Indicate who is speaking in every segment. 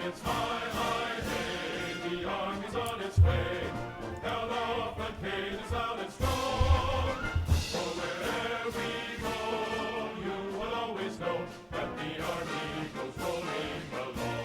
Speaker 1: It's high, high, hey, the army's on its way. Held off and cages out and strong. For wherever we go, you will always know that the army goes rolling along.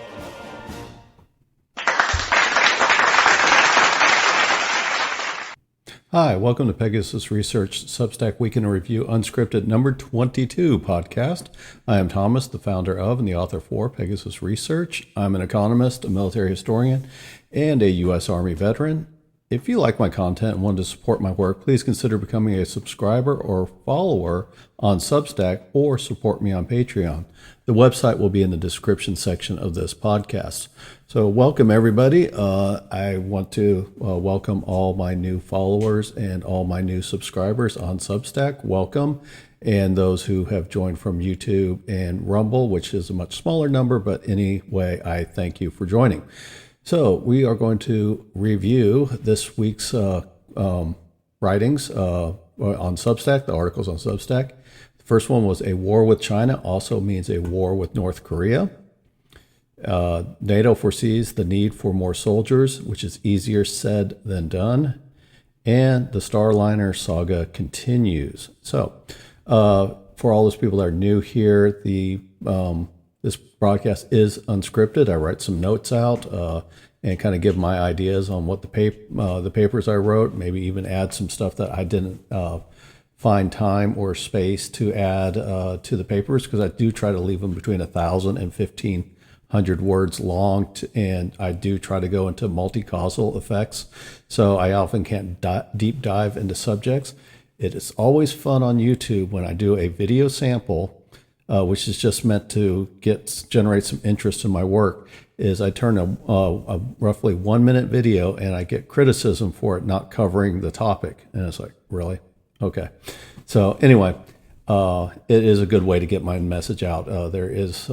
Speaker 2: Hi, welcome to Pegasus Research Substack Week in Review Unscripted number 22 podcast. I am Thomas, the founder of and the author for Pegasus Research. I'm an economist, a military historian, and a U.S. Army veteran. If you like my content and want to support my work, please consider becoming a subscriber or follower on Substack or support me on Patreon. The website will be in the description section of this podcast. So welcome, everybody. I want to welcome all my new followers and all my new subscribers on Substack. Welcome. And those who have joined from YouTube and Rumble, which is a much smaller number, but anyway, I thank you for joining. So we are going to review this week's writings on Substack, the articles on Substack. The first one was "A War with China" also means a war with North Korea. NATO foresees the need for more soldiers, which is easier said than done. And the Starliner saga continues. So for all those people that are new here, this broadcast is unscripted. I write some notes out and kind of give my ideas on what the papers I wrote, maybe even add some stuff that I didn't find time or space to add to the papers, because I do try to leave them between 1,000 and 1,500 words long, and I do try to go into multi-causal effects, so I often can't deep dive into subjects. It is always fun on YouTube when I do a video sample, which is just meant to generate some interest in my work, is I turn a roughly 1 minute video and I get criticism for it not covering the topic. And it's like, really? Okay. So anyway, it is a good way to get my message out. There is,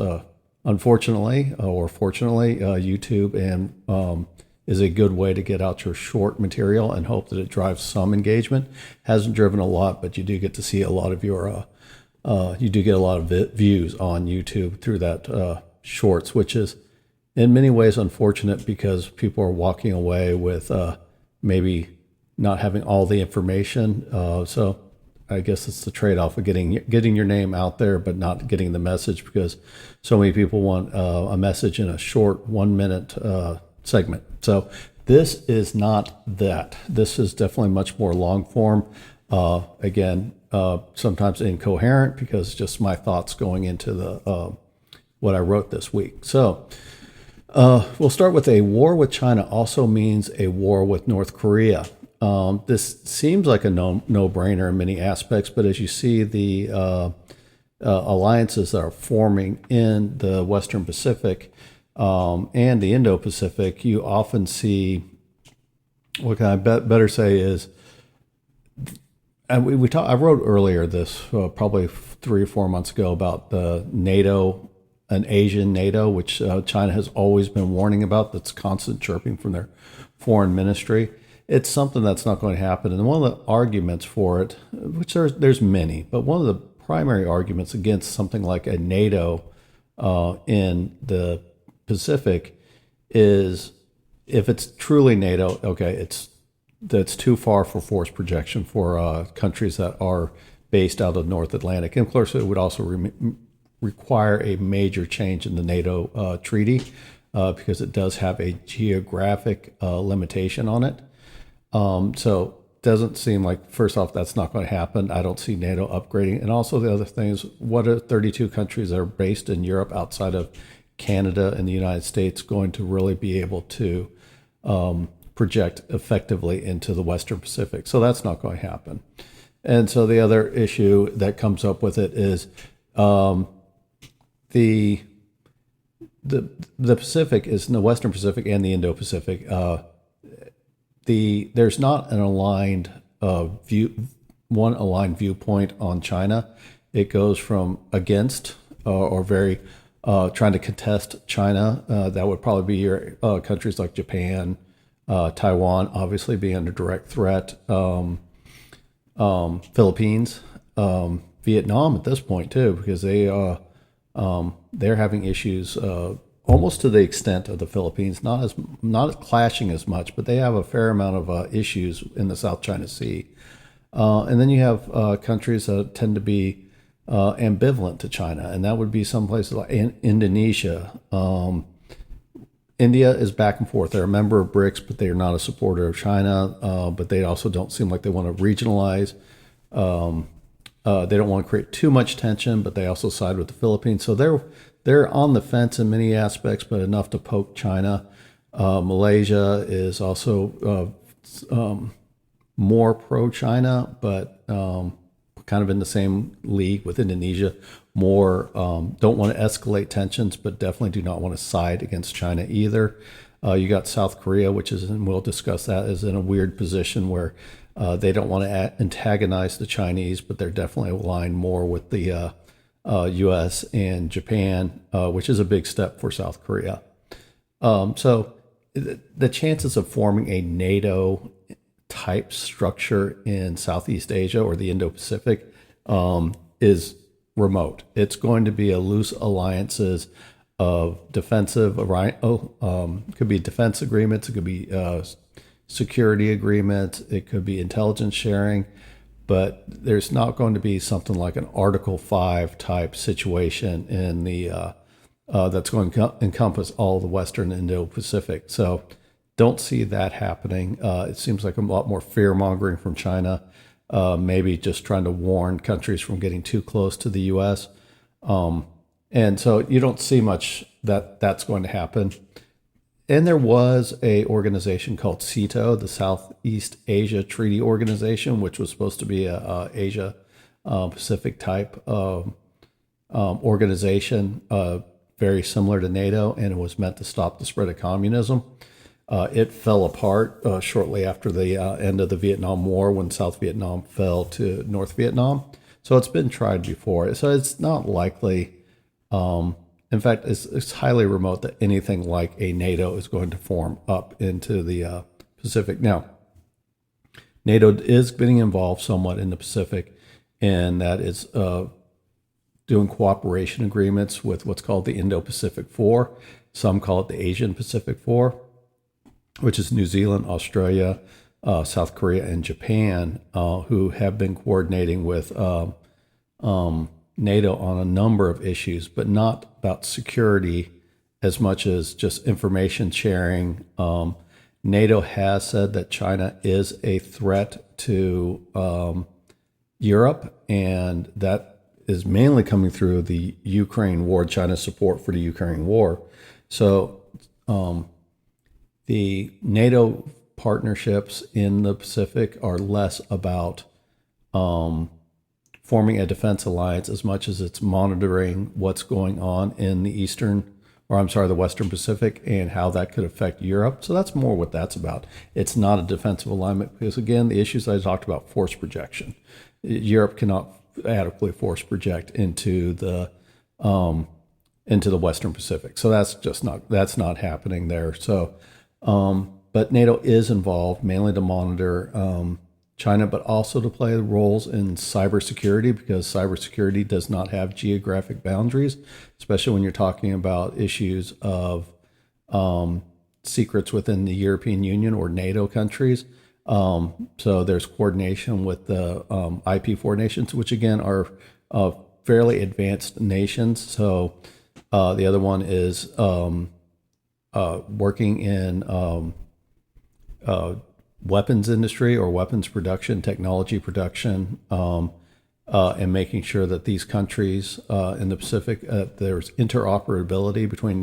Speaker 2: unfortunately or fortunately, YouTube and is a good way to get out your short material and hope that it drives some engagement. Hasn't driven a lot, but you do get to see a lot of your you do get a lot of views on YouTube through that shorts, which is in many ways unfortunate because people are walking away with maybe not having all the information. So I guess it's the trade-off of getting your name out there, but not getting the message, because so many people want a message in a short 1 minute segment. So this is not that. This is definitely much more long form. Again, sometimes incoherent because just my thoughts going into the what I wrote this week. So we'll start with "A war with China" also means a war with North Korea. This seems like a no-brainer in many aspects, but as you see the alliances that are forming in the Western Pacific and the Indo-Pacific, you often see, what can I better say is, and I wrote earlier this probably 3 or 4 months ago about the NATO, an Asian NATO, which China has always been warning about. That's constant chirping from their foreign ministry. It's something that's not going to happen. And one of the arguments for it, which there's many, but one of the primary arguments against something like a NATO in the Pacific is, if it's truly NATO, okay, that's too far for force projection for countries that are based out of North Atlantic. And of course, it would also require a major change in the NATO treaty because it does have a geographic limitation on it. So it doesn't seem like, first off, that's not going to happen. I don't see NATO upgrading. And also the other thing is, what are 32 countries that are based in Europe outside of Canada and the United States going to really be able to project effectively into the Western Pacific? So that's not going to happen. And so the other issue that comes up with it is the Pacific is in the Western Pacific and the Indo-Pacific. There's not an aligned viewpoint on China. It goes from against or very trying to contest China. That would probably be your countries like Japan, Taiwan, obviously being under direct threat. Philippines, Vietnam at this point too, because they're having issues almost to the extent of the Philippines, not clashing as much, but they have a fair amount of issues in the South China Sea. And then you have countries that tend to be ambivalent to China, and that would be some places like Indonesia. India is back and forth. They're a member of BRICS, but they are not a supporter of China. But they also don't seem like they want to regionalize. They don't want to create too much tension, but they also side with the Philippines. So they're on the fence in many aspects, but enough to poke China. Malaysia is also more pro-China, but kind of in the same league with Indonesia. More don't want to escalate tensions, but definitely do not want to side against China either. You got South Korea, which is, and we'll discuss that, is in a weird position where they don't want to antagonize the Chinese, but they're definitely aligned more with the U.S. and Japan, which is a big step for South Korea. So the chances of forming a NATO type structure in Southeast Asia or the Indo-Pacific is remote. It's going to be a loose alliances of defensive, could be defense agreements, it could be security agreements, it could be intelligence sharing, but there's not going to be something like an Article 5 type situation in the that's going to encompass all the Western Indo-Pacific. So don't see that happening. It seems like a lot more fear-mongering from China, maybe just trying to warn countries from getting too close to the U.S. And so you don't see much that's going to happen. And there was a organization called CETO, the Southeast Asia Treaty Organization, which was supposed to be a Asia Pacific type organization, very similar to NATO, and it was meant to stop the spread of communism. It fell apart shortly after the end of the Vietnam War when South Vietnam fell to North Vietnam. So it's been tried before. So it's not likely. In fact, it's highly remote that anything like a NATO is going to form up into the Pacific. Now, NATO is getting involved somewhat in the Pacific, and that is doing cooperation agreements with what's called the Indo-Pacific Four. Some call it the Asian Pacific Four, which is New Zealand, Australia, South Korea, and Japan, who have been coordinating with NATO on a number of issues, but not about security as much as just information sharing. NATO has said that China is a threat to Europe, and that is mainly coming through the Ukraine war, China's support for the Ukraine war. So the NATO partnerships in the Pacific are less about forming a defense alliance as much as it's monitoring what's going on in the the Western Pacific and how that could affect Europe. So that's more what that's about. It's not a defensive alignment because, again, the issues I talked about, force projection. Europe cannot adequately force project into the Western Pacific. So that's not happening there. So, but NATO is involved mainly to monitor China, but also to play roles in cybersecurity, because cybersecurity does not have geographic boundaries, especially when you're talking about issues of secrets within the European Union or NATO countries. So there's coordination with the IP4 nations, which again are fairly advanced nations. So the other one is working in weapons industry or weapons production, technology production, and making sure that these countries in the Pacific, there's interoperability between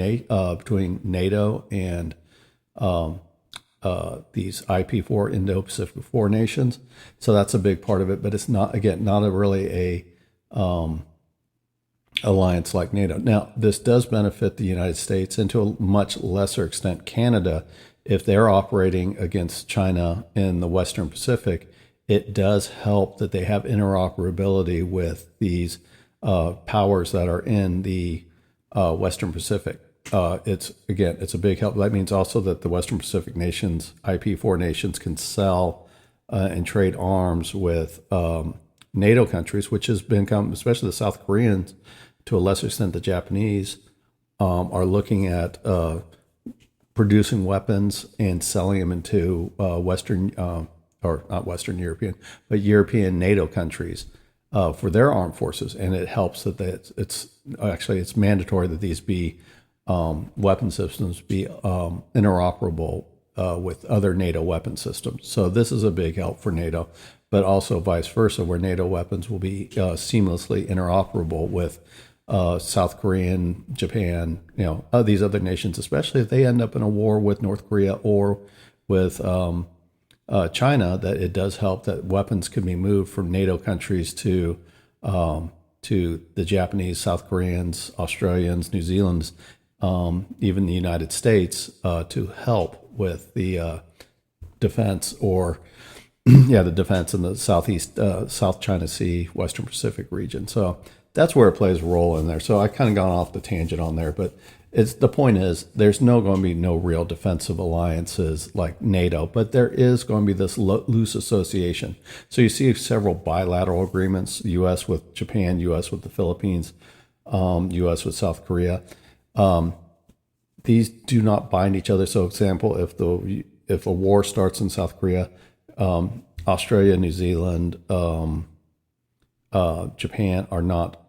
Speaker 2: NATO and these IP4 Indo-Pacific 4 nations. So that's a big part of it, but it's not really a alliance like NATO. Now, this does benefit the United States and to a much lesser extent Canada. If they're operating against China in the Western Pacific, it does help that they have interoperability with these powers that are in the Western Pacific. It's a big help. That means also that the Western Pacific nations, IP4 nations, can sell and trade arms with NATO countries, which has become, especially the South Koreans, to a lesser extent the Japanese, are looking at producing weapons and selling them into Western, or not Western European, but European NATO countries for their armed forces. And it helps that it's mandatory that these be weapon systems be interoperable with other NATO weapon systems. So this is a big help for NATO, but also vice versa, where NATO weapons will be seamlessly interoperable with South Korean, Japan, these other nations, especially if they end up in a war with North Korea or with China, that it does help that weapons can be moved from NATO countries to the Japanese, South Koreans, Australians, New Zealanders, even the United States, to help with the defense or the defense in the South China Sea, Western Pacific region. So that's where it plays a role in there. So I kind of gone off the tangent on there, but the point is there's going to be no real defensive alliances like NATO, but there is going to be this loose association. So you see several bilateral agreements: U.S. with Japan, U.S. with the Philippines, U.S. with South Korea. These do not bind each other. So, example, if a war starts in South Korea, Australia, New Zealand, Japan are not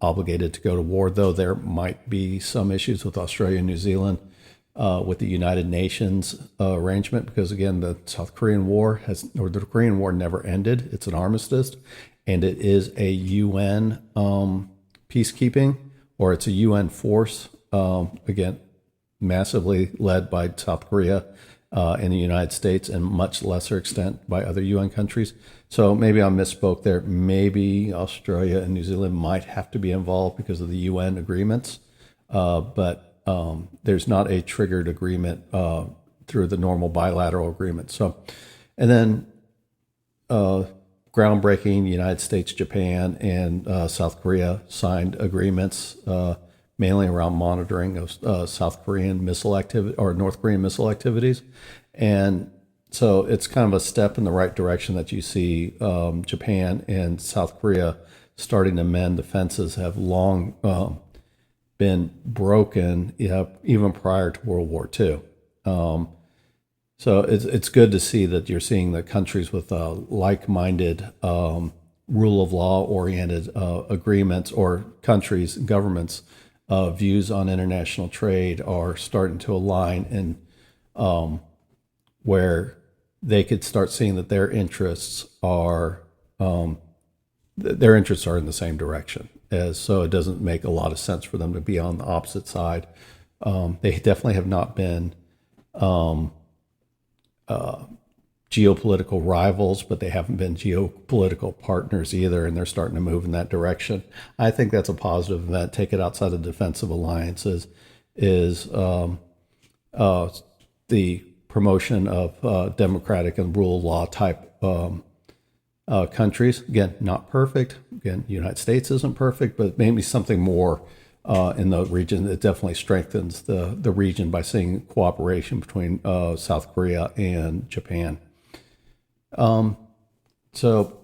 Speaker 2: obligated to go to war, though there might be some issues with Australia and New Zealand with the United Nations arrangement, because again, the Korean War never ended. It's an armistice, and it is a UN peacekeeping, or it's a UN force, again, massively led by South Korea and the United States, and much lesser extent by other UN countries. So maybe I misspoke there. Maybe Australia and New Zealand might have to be involved because of the UN agreements, but there's not a triggered agreement through the normal bilateral agreement. So, and then groundbreaking, United States, Japan, and South Korea signed agreements mainly around monitoring of South Korean missile activity or North Korean missile activities. And so it's kind of a step in the right direction that you see Japan and South Korea starting to mend. The fences have long been broken, even prior to World War II. So it's good to see that you're seeing the countries with like-minded, rule of law-oriented agreements, or countries, governments, views on international trade are starting to align, and where they could start seeing that their interests are in the same direction. So it doesn't make a lot of sense for them to be on the opposite side. They definitely have not been geopolitical rivals, but they haven't been geopolitical partners either, and they're starting to move in that direction. I think that's a positive event. Take it outside of defensive alliances is the promotion of democratic and rule of law type countries. Again, not perfect. Again, the United States isn't perfect, but maybe something more in the region that definitely strengthens the region by seeing cooperation between South Korea and Japan. So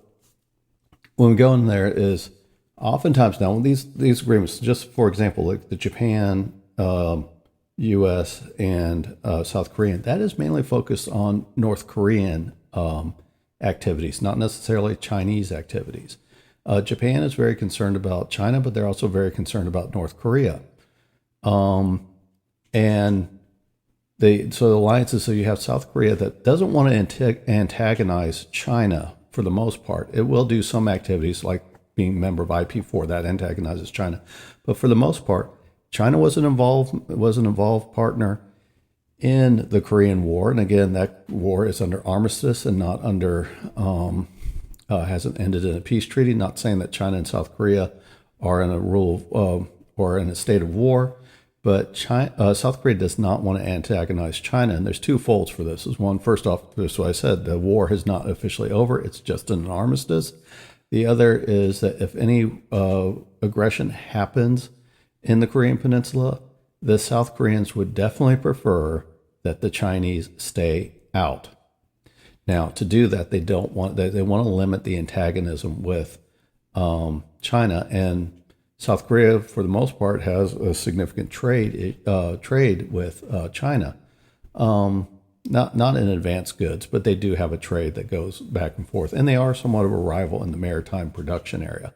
Speaker 2: when we go in there is oftentimes now these agreements, just for example, like the Japan, U.S. and South Korean, that is mainly focused on North Korean activities, not necessarily Chinese activities. Japan is very concerned about China, but they're also very concerned about North Korea. And the alliances, so you have South Korea that doesn't want to antagonize China for the most part. It will do some activities like being a member of IP4 that antagonizes China. But for the most part, China was an involved partner in the Korean War. And again, that war is under armistice and not under, hasn't ended in a peace treaty. Not saying that China and South Korea are in a or in a state of war. But South Korea does not want to antagonize China, and there's two folds for this. One, first off, this is what I said, the war is not officially over. It's just an armistice. The other is that if any aggression happens in the Korean Peninsula, the South Koreans would definitely prefer that the Chinese stay out. Now, to do that, they want to limit the antagonism with China, and South Korea, for the most part, has a significant trade with China. Not in advanced goods, but they do have a trade that goes back and forth, and they are somewhat of a rival in the maritime production area.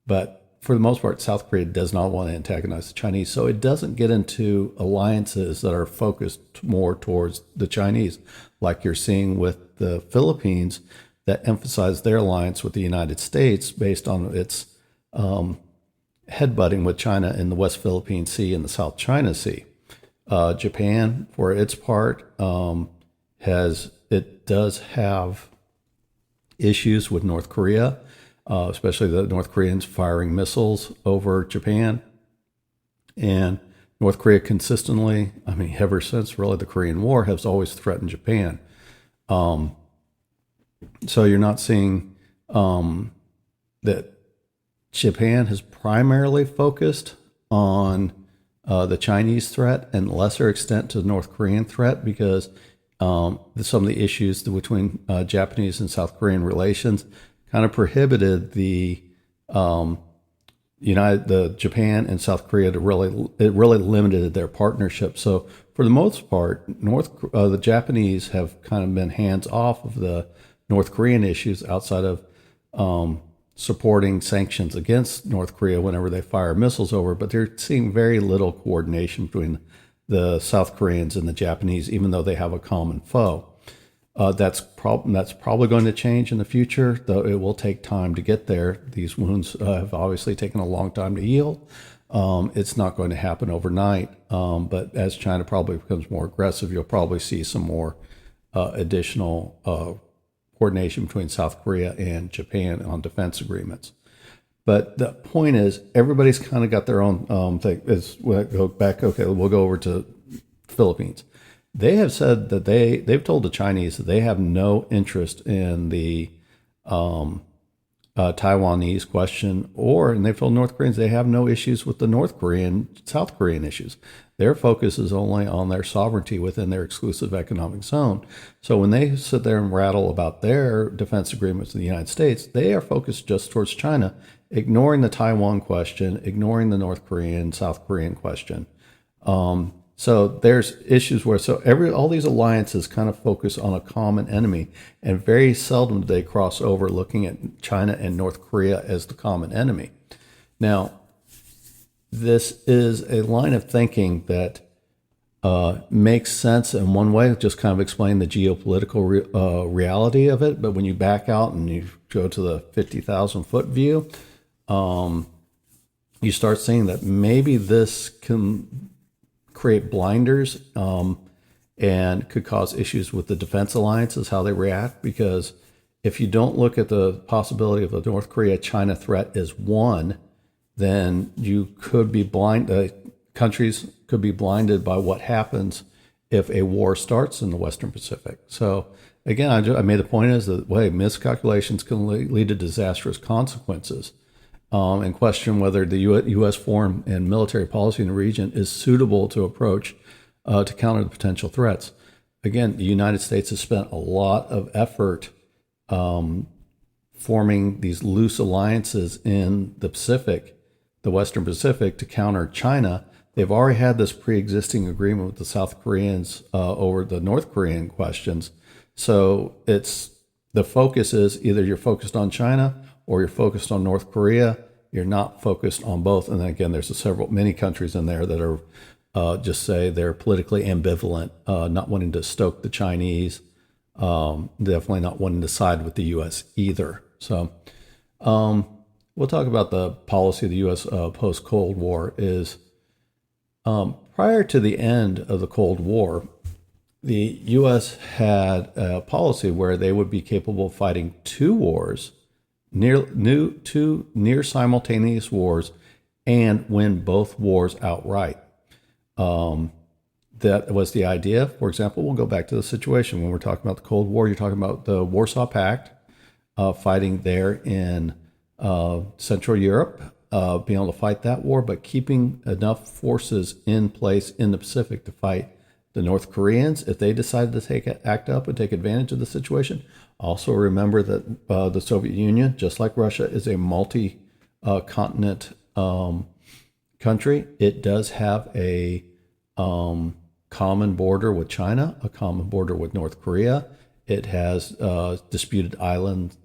Speaker 2: But for the most part, South Korea does not want to antagonize the Chinese, so it doesn't get into alliances that are focused more towards the Chinese, like you're seeing with the Philippines, that emphasize their alliance with the United States based on its headbutting with China in the West Philippine Sea and the South China Sea. Japan, for its part, does have issues with North Korea, especially the North Koreans firing missiles over Japan. And North Korea consistently, ever since really the Korean War, has always threatened Japan. So you're not seeing that Japan has primarily focused on the Chinese threat and lesser extent to the North Korean threat, because some of the issues between Japanese and South Korean relations kind of prohibited the Japan and South Korea to really limited their partnership. So for the most part, the Japanese have kind of been hands off of the North Korean issues outside of supporting sanctions against North Korea whenever they fire missiles over, but they're seeing very little coordination between the South Koreans and the Japanese, even though they have a common foe. That's probably going to change in the future, though it will take time to get there. These wounds have obviously taken a long time to heal. It's not going to happen overnight, but as China probably becomes more aggressive, you'll probably see some more additional coordination between South Korea and Japan on defense agreements. But the point is, everybody's kind of got their own thing. We'll go back. Okay, we'll go over to Philippines. They have said that they've told the Chinese that they have no interest in the Taiwanese question, and they've told North Koreans they have no issues with the North Korean, South Korean issues. Their focus is only on their sovereignty within their exclusive economic zone. So when they sit there and rattle about their defense agreements with the United States, they are focused just towards China, ignoring the Taiwan question, ignoring the North Korean, South Korean question. So there's issues where all these alliances kind of focus on a common enemy, and very seldom do they cross over looking at China and North Korea as the common enemy. Now, this is a line of thinking that makes sense in one way, just kind of explain the geopolitical reality of it. But when you back out and you go to the 50,000 foot view, you start seeing that maybe this can create blinders and could cause issues with the defense alliances, how they react. Because if you don't look at the possibility of the North Korea-China threat as one, then you could be countries could be blinded by what happens if a war starts in the Western Pacific. So again, I made the point is that, miscalculations can lead to disastrous consequences, and question whether the U.S. foreign and military policy in the region is suitable to approach to counter the potential threats. Again, the United States has spent a lot of effort forming these loose alliances in the Pacific, the Western Pacific, to counter China. They've already had this pre-existing agreement with the South Koreans over the North Korean questions. So the focus is either you're focused on China or you're focused on North Korea. You're not focused on both. And then again, there's many countries in there that are just say they're politically ambivalent, not wanting to stoke the Chinese, definitely not wanting to side with the U.S. either. So we'll talk about the policy of the U.S. Post-Cold War. Is prior to the end of the Cold War, the U.S. had a policy where they would be capable of fighting two wars, two near simultaneous wars, and win both wars outright. That was the idea. For example, we'll go back to the situation when we're talking about the Cold War. You're talking about the Warsaw Pact, fighting there in Central Europe, being able to fight that war, but keeping enough forces in place in the Pacific to fight the North Koreans if they decided to act up and take advantage of the situation. Also remember that the Soviet Union, just like Russia, is a multi continent country. It does have a common border with China, a common border with North Korea. It has disputed island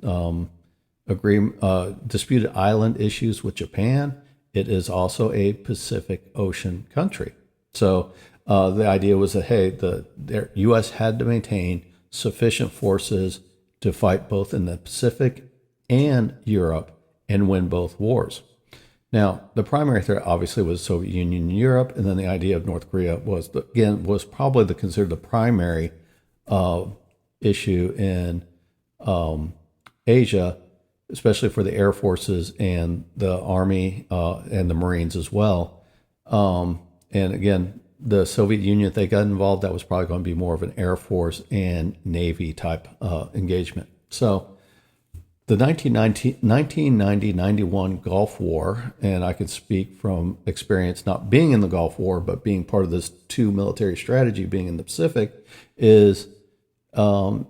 Speaker 2: disputed island issues with Japan. It is also a Pacific Ocean country. So the idea was that, hey, the U.S. had to maintain sufficient forces to fight both in the Pacific and Europe and win both wars. Now, the primary threat obviously was the Soviet Union and Europe, and then the idea of North Korea was probably considered the primary issue in Asia, especially for the air forces and the Army and the Marines as well. And again, the Soviet Union, if they got involved, that was probably going to be more of an Air Force and Navy type engagement. So the 1990-91 Gulf War, and I can speak from experience not being in the Gulf War, but being part of this two military strategy being in the Pacific, is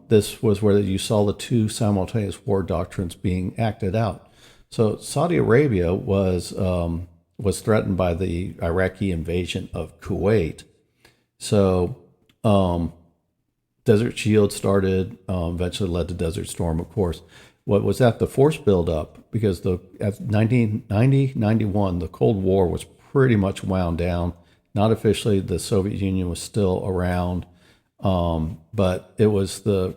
Speaker 2: this was where you saw the two simultaneous war doctrines being acted out. So Saudi Arabia was threatened by the Iraqi invasion of Kuwait. So Desert Shield started, eventually led to Desert Storm, of course. What was that? The force buildup, because at 1990-91, the Cold War was pretty much wound down. Not officially, the Soviet Union was still around, but it was the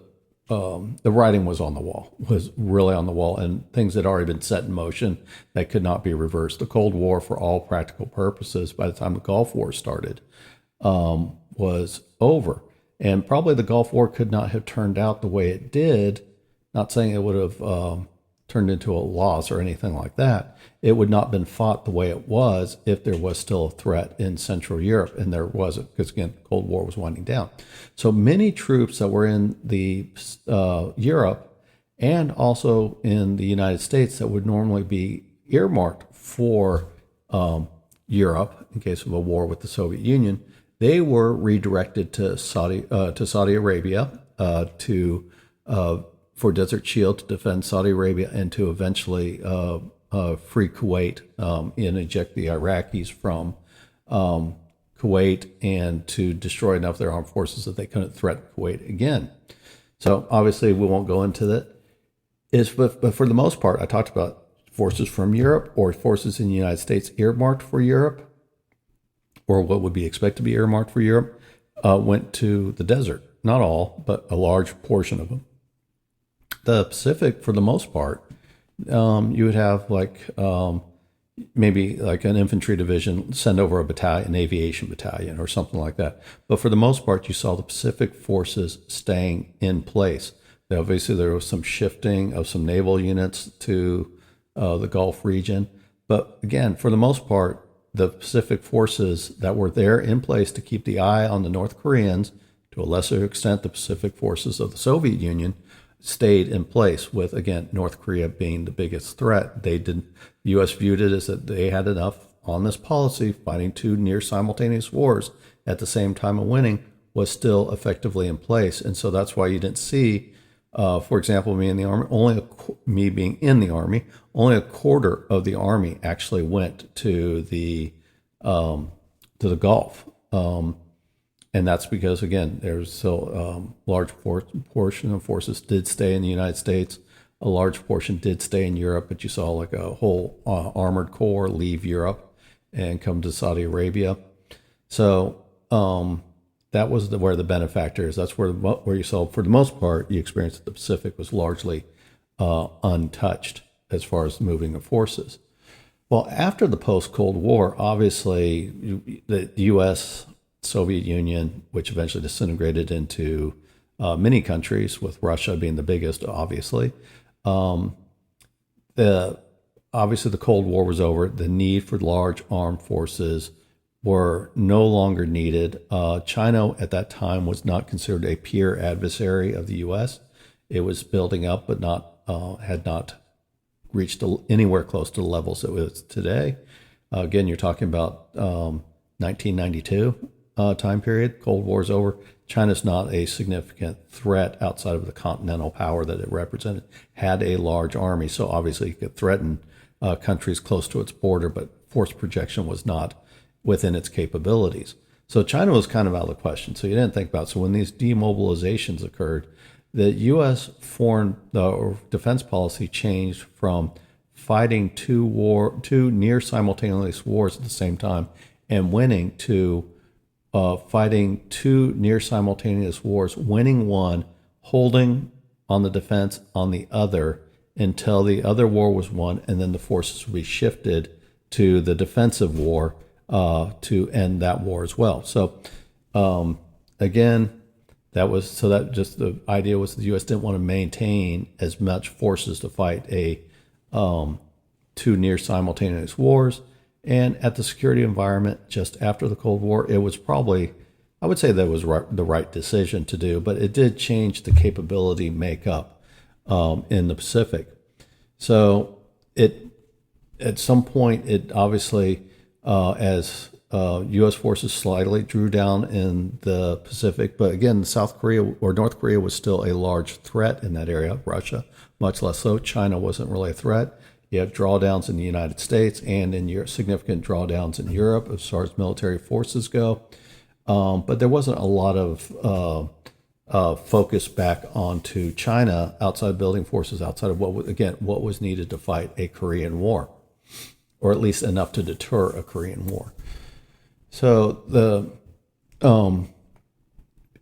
Speaker 2: writing was on the wall, was really on the wall, and things had already been set in motion that could not be reversed. The Cold War, for all practical purposes, by the time the Gulf War started, was over. And probably the Gulf War could not have turned out the way it did. Not saying it would have turned into a loss or anything like that. It would not have been fought the way it was if there was still a threat in Central Europe, and there wasn't, because again, the Cold War was winding down. So many troops that were in the Europe and also in the United States that would normally be earmarked for Europe in case of a war with the Soviet Union, they were redirected to Saudi Arabia for Desert Shield to defend Saudi Arabia and to eventually free Kuwait and eject the Iraqis from Kuwait and to destroy enough of their armed forces that they couldn't threaten Kuwait again. So obviously we won't go into that. But for the most part, I talked about forces from Europe or forces in the United States earmarked for Europe, or what would be expected to be earmarked for Europe, went to the desert. Not all, but a large portion of them. The Pacific, for the most part, you would have maybe like an infantry division send over a battalion, an aviation battalion or something like that. But for the most part, you saw the Pacific forces staying in place. Obviously, there was some shifting of some naval units to the Gulf region. But again, for the most part, the Pacific forces that were there in place to keep the eye on the North Koreans, to a lesser extent, the Pacific forces of the Soviet Union, stayed in place with, again, North Korea being the biggest threat. The U.S. viewed it as that they had enough on this policy, fighting two near simultaneous wars at the same time of winning was still effectively in place. And so that's why you didn't see, for example, me in the Army, me being in the Army, only a quarter of the Army actually went to the Gulf. And that's because, again, there's still large portion of forces did stay in the United States. A large portion did stay in Europe, but you saw like a whole armored corps leave Europe and come to Saudi Arabia. So that was where the benefactor is. That's where you saw, for the most part, you experienced that the Pacific was largely untouched as far as moving of forces. Well, after the post-Cold War, obviously, the U.S., Soviet Union, which eventually disintegrated into many countries, with Russia being the biggest, obviously. Obviously, the Cold War was over. The need for large armed forces were no longer needed. China at that time was not considered a peer adversary of the U.S. It was building up, but had not reached anywhere close to the levels it was today. Again, you're talking about 1992. Time period. Cold War's over. China's not a significant threat outside of the continental power that it represented. Had a large army, so obviously it could threaten countries close to its border, but force projection was not within its capabilities. So China was kind of out of the question. So you didn't think about it. So when these demobilizations occurred, the U.S. foreign or defense policy changed from fighting two near simultaneous wars at the same time and winning to fighting two near simultaneous wars, winning one, holding on the defense on the other until the other war was won, and then the forces would be shifted to the defensive war to end that war as well. So again, that just the idea was the U.S. didn't want to maintain as much forces to fight two near simultaneous wars. And at the security environment just after the Cold War, it was probably, I would say that was the right decision to do, but it did change the capability makeup in the Pacific. So at some point, it obviously, as U.S. forces slightly drew down in the Pacific, but again, South Korea or North Korea was still a large threat in that area. Russia, much less so. China wasn't really a threat. You have drawdowns in the United States and in Europe, significant drawdowns in Europe as far as military forces go. But there wasn't a lot of focus back onto China outside building forces, outside of what was needed to fight a Korean War, or at least enough to deter a Korean War. So the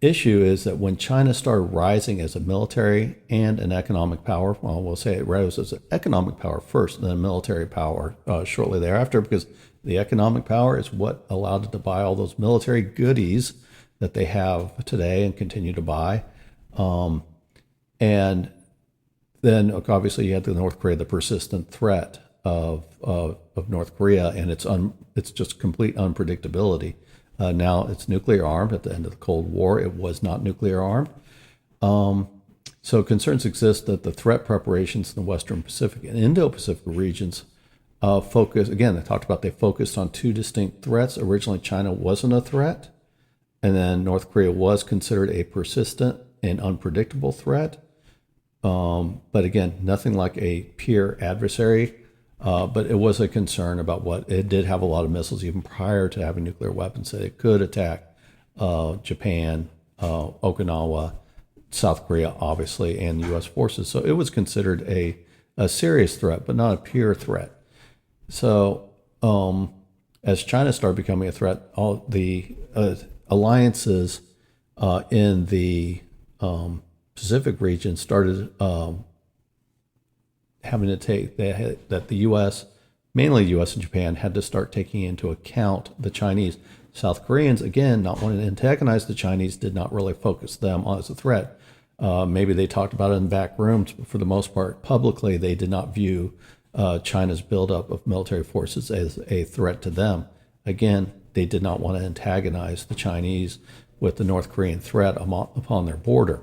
Speaker 2: issue is that when China started rising as a military and an economic power, well, we'll say it rose as an economic power first, then a military power shortly thereafter, because the economic power is what allowed it to buy all those military goodies that they have today and continue to buy. And then obviously you had the North Korea, the persistent threat of North Korea, and it's just complete unpredictability. Now it's nuclear armed. At the end of the Cold War, it was not nuclear armed. So concerns exist that the threat preparations in the Western Pacific and Indo-Pacific regions they focused on two distinct threats. Originally, China wasn't a threat, and then North Korea was considered a persistent and unpredictable threat. But again, nothing like a peer adversary. But it was a concern about what it did have a lot of missiles even prior to having nuclear weapons that it could attack Japan, Okinawa, South Korea, obviously, and U.S. forces. So it was considered a serious threat, but not a pure threat. So as China started becoming a threat, all the alliances in the Pacific region started having to take that the U.S., mainly U.S. and Japan, had to start taking into account the Chinese. South Koreans, again, not wanting to antagonize the Chinese, did not really focus them on as a threat. Maybe they talked about it in back rooms, but for the most part, publicly, they did not view China's buildup of military forces as a threat to them. Again, they did not want to antagonize the Chinese with the North Korean threat upon their border.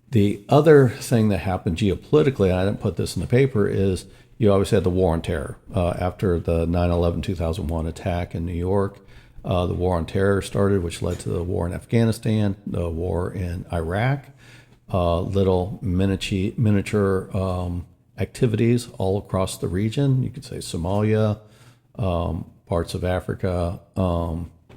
Speaker 2: The other thing that happened geopolitically, and I didn't put this in the paper, is you always had the War on Terror. After the 9/11/2001 attack in New York, the War on Terror started, which led to the war in Afghanistan, the war in Iraq, little miniature activities all across the region. You could say Somalia, parts of Africa,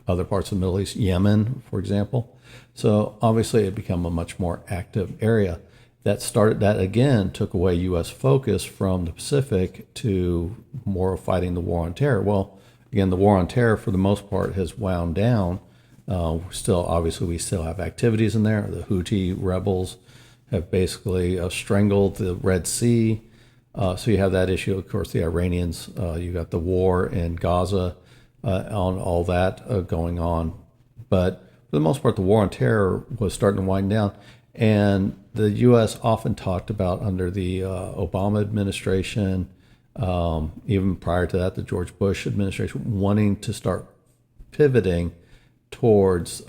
Speaker 2: other parts of the Middle East, Yemen, for example. So obviously it became a much more active area. That again took away U.S. focus from the Pacific to more fighting the War on Terror. Well, again, the War on Terror for the most part has wound down. We still have activities in there. The Houthi rebels have basically strangled the Red Sea. So you have that issue. Of course, the Iranians, you got the war in Gaza, on all that going on. But for the most part, the War on Terror was starting to wind down. And the U.S. often talked about under the Obama administration, even prior to that, the George Bush administration, wanting to start pivoting towards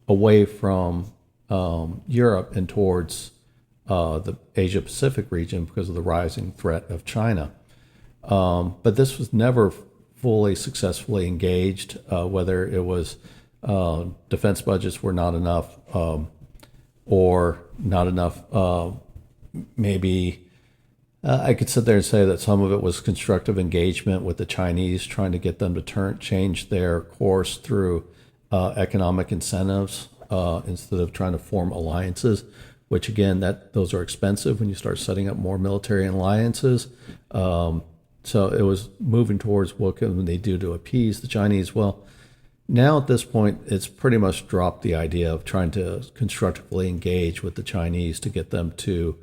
Speaker 2: away from Europe and towards the Asia Pacific region because of the rising threat of China. But this was never fully successfully engaged, whether it was defense budgets were not enough or not enough, maybe I could sit there and say that some of it was constructive engagement with the Chinese, trying to get them to change their course through economic incentives instead of trying to form alliances. Which again, those are expensive when you start setting up more military alliances. So it was moving towards what can they do to appease the Chinese. Well, now at this point, it's pretty much dropped the idea of trying to constructively engage with the Chinese to get them to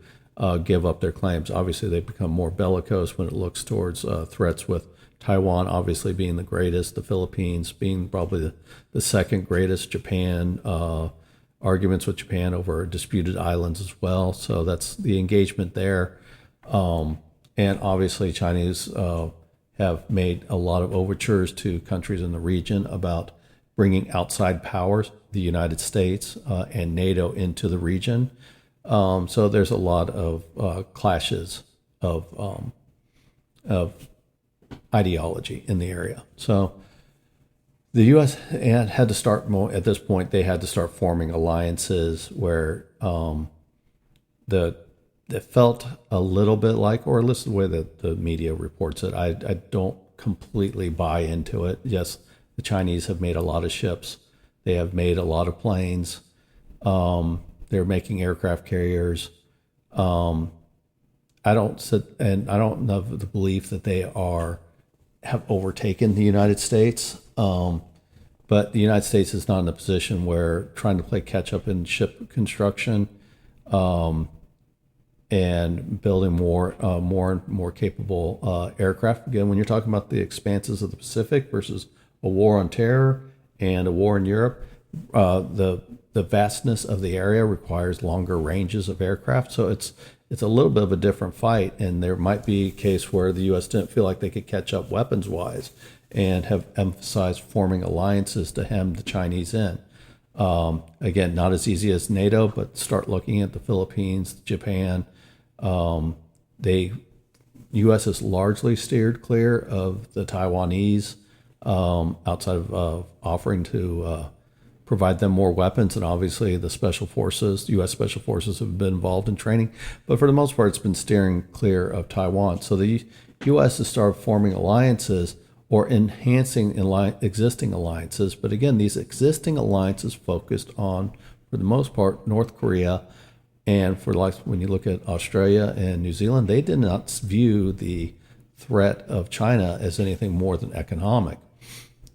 Speaker 2: give up their claims. Obviously, they've become more bellicose when it looks towards threats with Taiwan, obviously being the greatest, the Philippines being probably the second greatest, Japan, arguments with Japan over disputed islands as well. So that's the engagement there. And obviously, Chinese have made a lot of overtures to countries in the region about bringing outside powers, the United States and NATO, into the region. So there's a lot of clashes of ideology in the area. So the U.S. had to start at this point. They had to start forming alliances where it felt a little bit like, or at least the way that the media reports it. I don't completely buy into it. Yes, the Chinese have made a lot of ships. They have made a lot of planes. They're making aircraft carriers. I don't have the belief that they have overtaken the United States. But the United States is not in a position where trying to play catch up in ship construction and building more and more capable aircraft. Again, when you're talking about the expanses of the Pacific versus a war on terror and a war in Europe, the vastness of the area requires longer ranges of aircraft. So it's a little bit of a different fight, and there might be a case where the U.S. didn't feel like they could catch up weapons-wise and have emphasized forming alliances to hem the Chinese in. Again, not as easy as NATO, but start looking at the Philippines, Japan. U.S. has largely steered clear of the Taiwanese outside of offering to provide them more weapons, and obviously the special forces, U.S. special forces, have been involved in training. But for the most part, it's been steering clear of Taiwan. So the U.S. has started forming alliances or enhancing existing alliances. But again, these existing alliances focused on, for the most part, North Korea. And when you look at Australia and New Zealand, they did not view the threat of China as anything more than economic.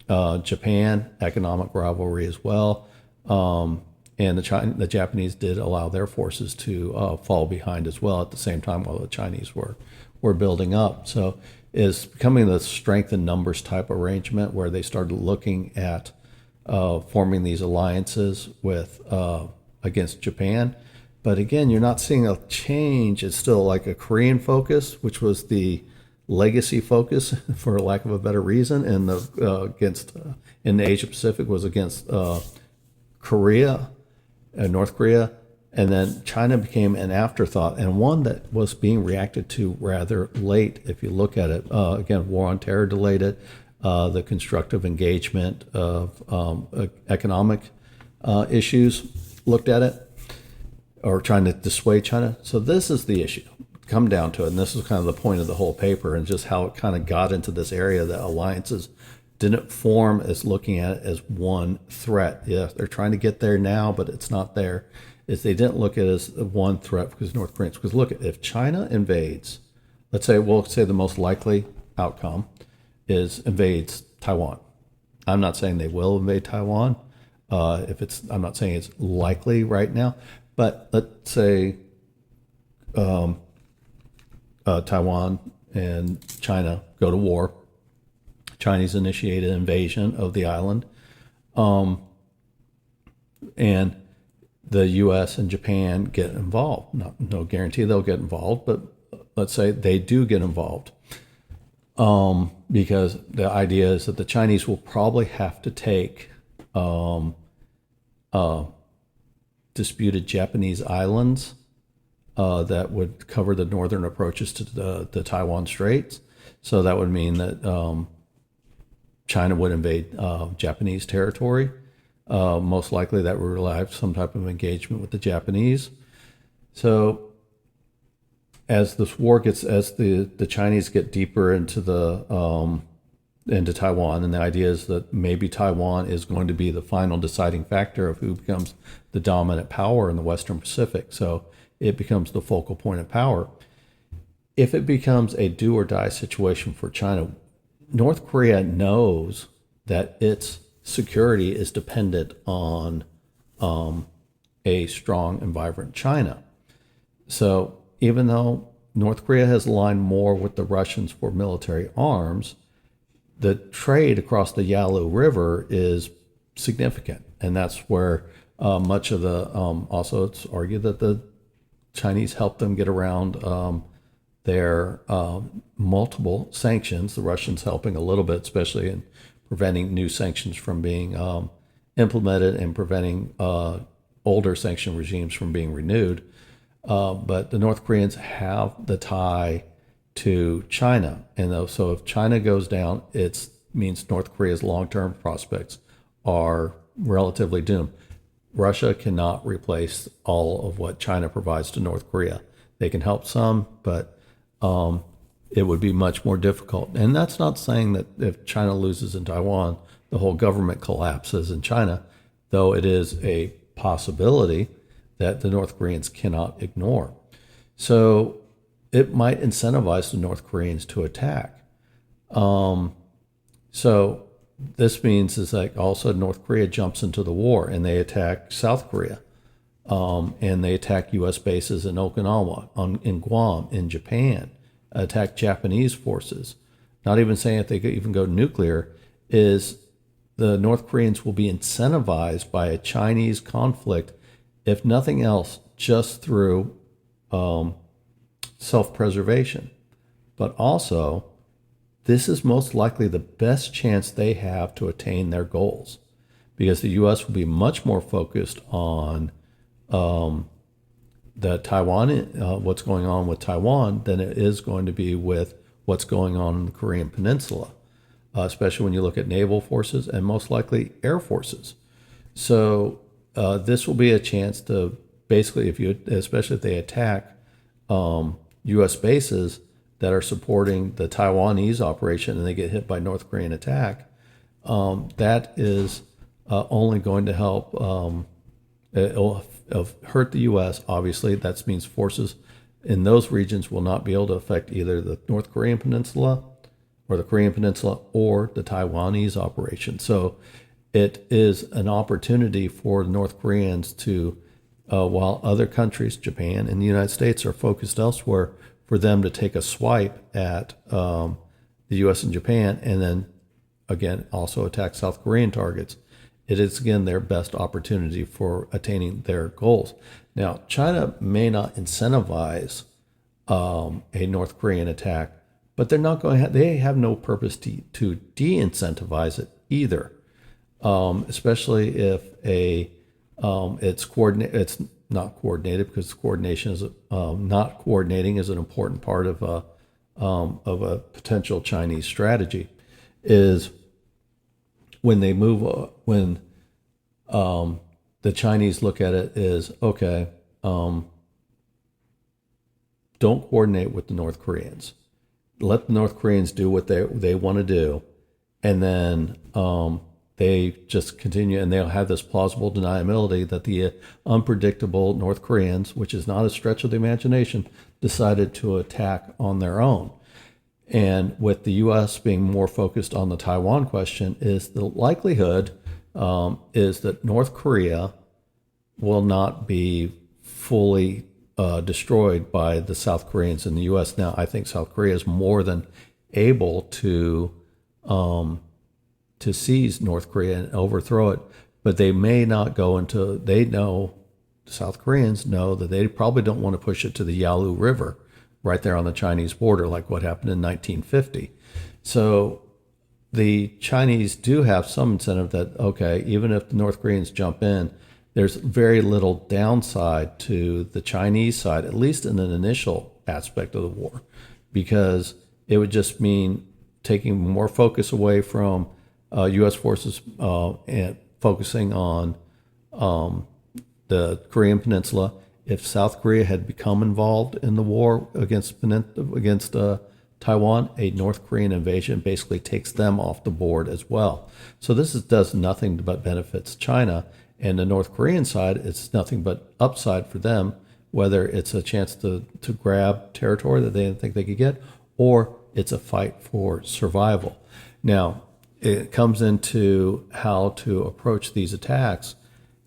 Speaker 2: Japan, economic rivalry as well. And the Japanese did allow their forces to fall behind as well at the same time while the Chinese were building up. So it's becoming the strength in numbers type arrangement where they started looking at forming these alliances with against Japan. But again, you're not seeing a change. It's still like a Korean focus, which was the legacy focus, for lack of a better reason, and in the Asia Pacific was against Korea, North Korea, and then China became an afterthought and one that was being reacted to rather late. If you look at it, again, war on terror delayed it. The constructive engagement of economic issues looked at it, or trying to dissuade China. So this is the issue. Come down to it, and this is kind of the point of the whole paper, and just how it kind of got into this area that alliances didn't form as looking at it as one threat. Yeah, they're trying to get there now, but it's not there. They didn't look at it as one threat because North Koreans. Because look, if China invades, we'll say the most likely outcome is invades Taiwan. I'm not saying they will invade Taiwan. I'm not saying it's likely right now, but let's say Taiwan and China go to war. Chinese initiate an invasion of the island, and the U.S. and Japan get involved. No guarantee they'll get involved, but let's say they do get involved, because the idea is that the Chinese will probably have to take disputed Japanese islands that would cover the northern approaches to the Taiwan Straits. So that would mean that China would invade Japanese territory. Most likely that would rely on some type of engagement with the Japanese. So as this war gets, as the Chinese get deeper into Taiwan, and the idea is that maybe Taiwan is going to be the final deciding factor of who becomes the dominant power in the Western Pacific. So it becomes the focal point of power. If it becomes a do or die situation for China, North Korea knows that its security is dependent on a strong and vibrant China. So even though North Korea has aligned more with the Russians for military arms, the trade across the Yalu River is significant. And that's where much of the, also it's argued that the Chinese helped them get around their multiple sanctions, the Russians helping a little bit, especially in preventing new sanctions from being implemented and preventing older sanction regimes from being renewed. But the North Koreans have the tie to China. And so if China goes down, it means North Korea's long-term prospects are relatively doomed. Russia cannot replace all of what China provides to North Korea. They can help some, but it would be much more difficult. And that's not saying that if China loses in Taiwan, the whole government collapses in China, though it is a possibility that the North Koreans cannot ignore. So it might incentivize the North Koreans to attack. So this means is like all of a sudden North Korea jumps into the war and they attack South Korea. And they attack U.S. bases in Okinawa, in Guam, in Japan, attack Japanese forces. Not even saying if they could even go nuclear, is the North Koreans will be incentivized by a Chinese conflict, if nothing else, just through self-preservation. But also, this is most likely the best chance they have to attain their goals, because the U.S. will be much more focused on the Taiwan, what's going on with Taiwan, than it is going to be with what's going on in the Korean Peninsula, especially when you look at naval forces and most likely air forces. So this will be a chance to basically, especially if they attack U.S. bases that are supporting the Taiwanese operation and they get hit by North Korean attack, that is only going to help. It'll hurt the U.S. Obviously, that means forces in those regions will not be able to affect either the North Korean Peninsula or the Korean Peninsula or the Taiwanese operation. So it is an opportunity for the North Koreans to, while other countries, Japan and the United States, are focused elsewhere, for them to take a swipe at the U.S. and Japan, and then, again, also attack South Korean targets. It is, again, their best opportunity for attaining their goals. Now, China may not incentivize a North Korean attack, but they're not going. They have no purpose to de-incentivize it either, especially if it's coordinated. It's not coordinated, because coordination is not coordinating is an important part of a potential Chinese strategy. Is when they move, when the Chinese look at it is, okay, don't coordinate with the North Koreans. Let the North Koreans do what they want to do, and then they just continue, and they'll have this plausible deniability that the unpredictable North Koreans, which is not a stretch of the imagination, decided to attack on their own. And with the U.S. being more focused on the Taiwan question, is the likelihood is that North Korea will not be fully destroyed by the South Koreans in the U.S. Now, I think South Korea is more than able to seize North Korea and overthrow it, but they may not go into. They know, the South Koreans know that they probably don't want to push it to the Yalu River, right there on the Chinese border, like what happened in 1950. So the Chinese do have some incentive that, okay, even if the North Koreans jump in, there's very little downside to the Chinese side, at least in an initial aspect of the war, because it would just mean taking more focus away from U.S. forces and focusing on the Korean Peninsula. if South Korea had become involved in the war against Taiwan, a North Korean invasion basically takes them off the board as well. So does nothing but benefits China, and the North Korean side, it's nothing but upside for them, whether it's a chance to grab territory that they didn't think they could get, or it's a fight for survival. Now, it comes into how to approach these attacks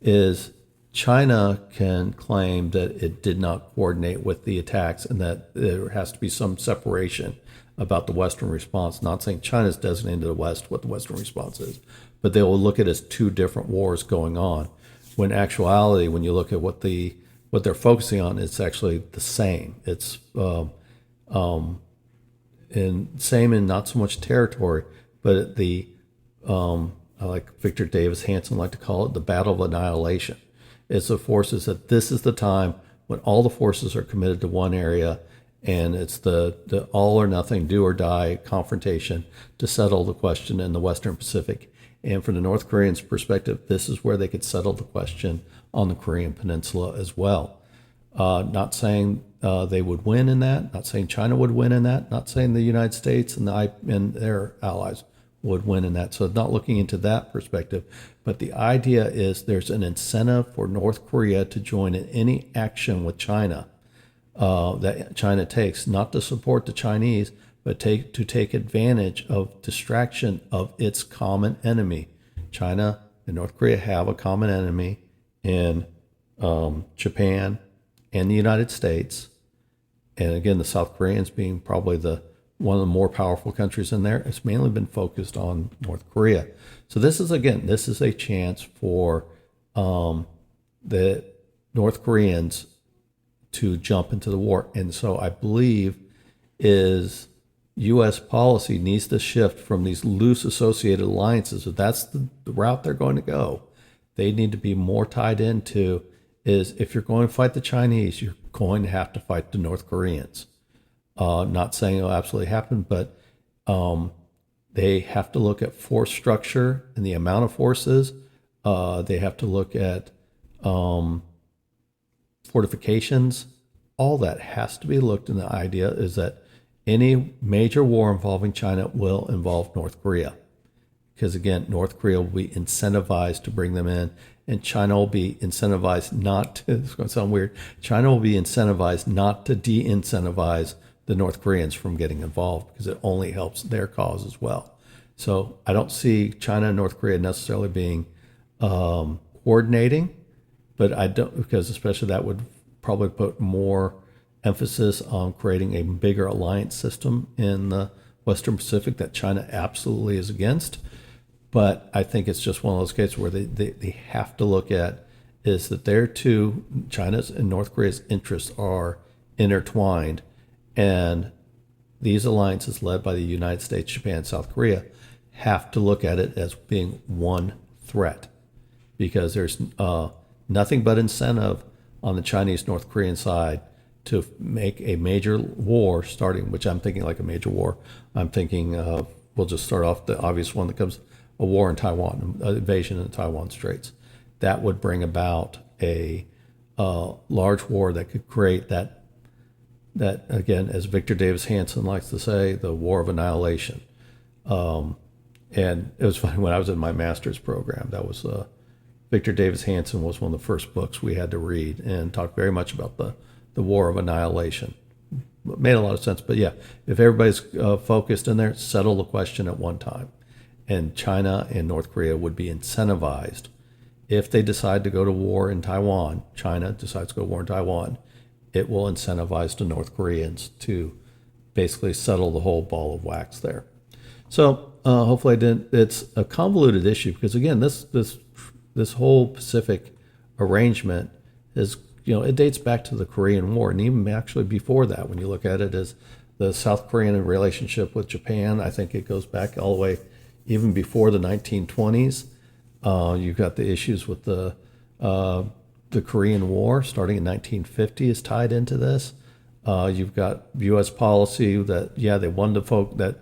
Speaker 2: is China can claim that it did not coordinate with the attacks and that there has to be some separation about the Western response. Not saying China's designated to the West what the Western response is, but they will look at it as two different wars going on. When in actuality, when you look at what they're focusing on, it's actually the same. It's same in not so much territory, but I like Victor Davis Hanson like to call it the battle of annihilation. It's the forces that this is the time when all the forces are committed to one area, and it's the all or nothing, do or die confrontation to settle the question in the Western Pacific. And from the North Koreans' perspective, this is where they could settle the question on the Korean Peninsula as well. Not saying they would win in that, not saying China would win in that, not saying the United States and their allies would win in that. So not looking into that perspective, but the idea is there's an incentive for North Korea to join in any action with China that China takes, not to support the Chinese, but to take advantage of distraction of its common enemy. China and North Korea have a common enemy in Japan and the United States. And again, the South Koreans being probably one of the more powerful countries in there, it's mainly been focused on North Korea. So this is a chance for the North Koreans to jump into the war. And so I believe is U.S. policy needs to shift from these loose associated alliances. If that's the route they're going to go, they need to be more tied into is if you're going to fight the Chinese, you're going to have to fight the North Koreans. Not saying it'll absolutely happen, but they have to look at force structure and the amount of forces. They have to look at fortifications. All that has to be looked, and the idea is that any major war involving China will involve North Korea. Because again, North Korea will be incentivized to bring them in, and China will be incentivized not to, it's going to sound weird, China will be incentivized not to de-incentivize the North Koreans from getting involved, because it only helps their cause as well. So I don't see China and North Korea necessarily being coordinating, but I don't, because especially that would probably put more emphasis on creating a bigger alliance system in the Western Pacific that China absolutely is against. But I think it's just one of those cases where they have to look at is that their two, China's and North Korea's interests are intertwined. And these alliances led by the United States, Japan, South Korea have to look at it as being one threat, because there's nothing but incentive on the Chinese North Korean side to make a major war starting, which I'm thinking like a major war. I'm thinking we'll just start off the obvious one that comes, a war in Taiwan, an invasion in the Taiwan Straits. That would bring about a large war that could create that again, as Victor Davis Hanson likes to say, the war of annihilation. And it was funny, when I was in my master's program, that was Victor Davis Hanson was one of the first books we had to read, and talked very much about the war of annihilation. It made a lot of sense, but yeah, if everybody's focused in there, settle the question at one time. And China and North Korea would be incentivized if they decide to go to war in Taiwan. China decides to go to war in Taiwan, it will incentivize the North Koreans to basically settle the whole ball of wax there. So hopefully I didn't. It's a convoluted issue because again, this whole Pacific arrangement is, it dates back to the Korean War, and even actually before that, when you look at it as the South Korean relationship with Japan, I think it goes back all the way even before the 1920s. You've got the issues with the Korean War starting in 1950 is tied into this. You've got U.S. policy that, they wanted to that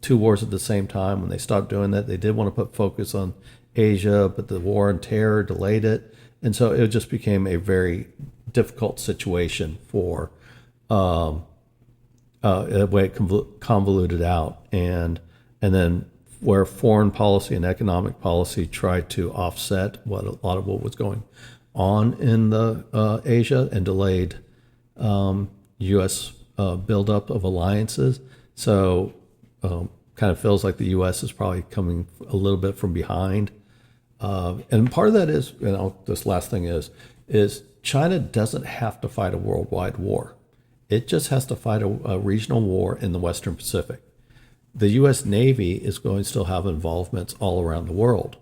Speaker 2: two wars at the same time. When they stopped doing that, they did want to put focus on Asia, but the war on terror delayed it. And so it just became a very difficult situation for the way it convoluted out, and then where foreign policy and economic policy tried to offset what a lot of what was going on in the Asia and delayed U.S. Buildup of alliances. So kind of feels like the U.S. is probably coming a little bit from behind. And part of that is, this last thing is China doesn't have to fight a worldwide war. It just has to fight a regional war in the Western Pacific. The U.S. Navy is going to still have involvements all around the world.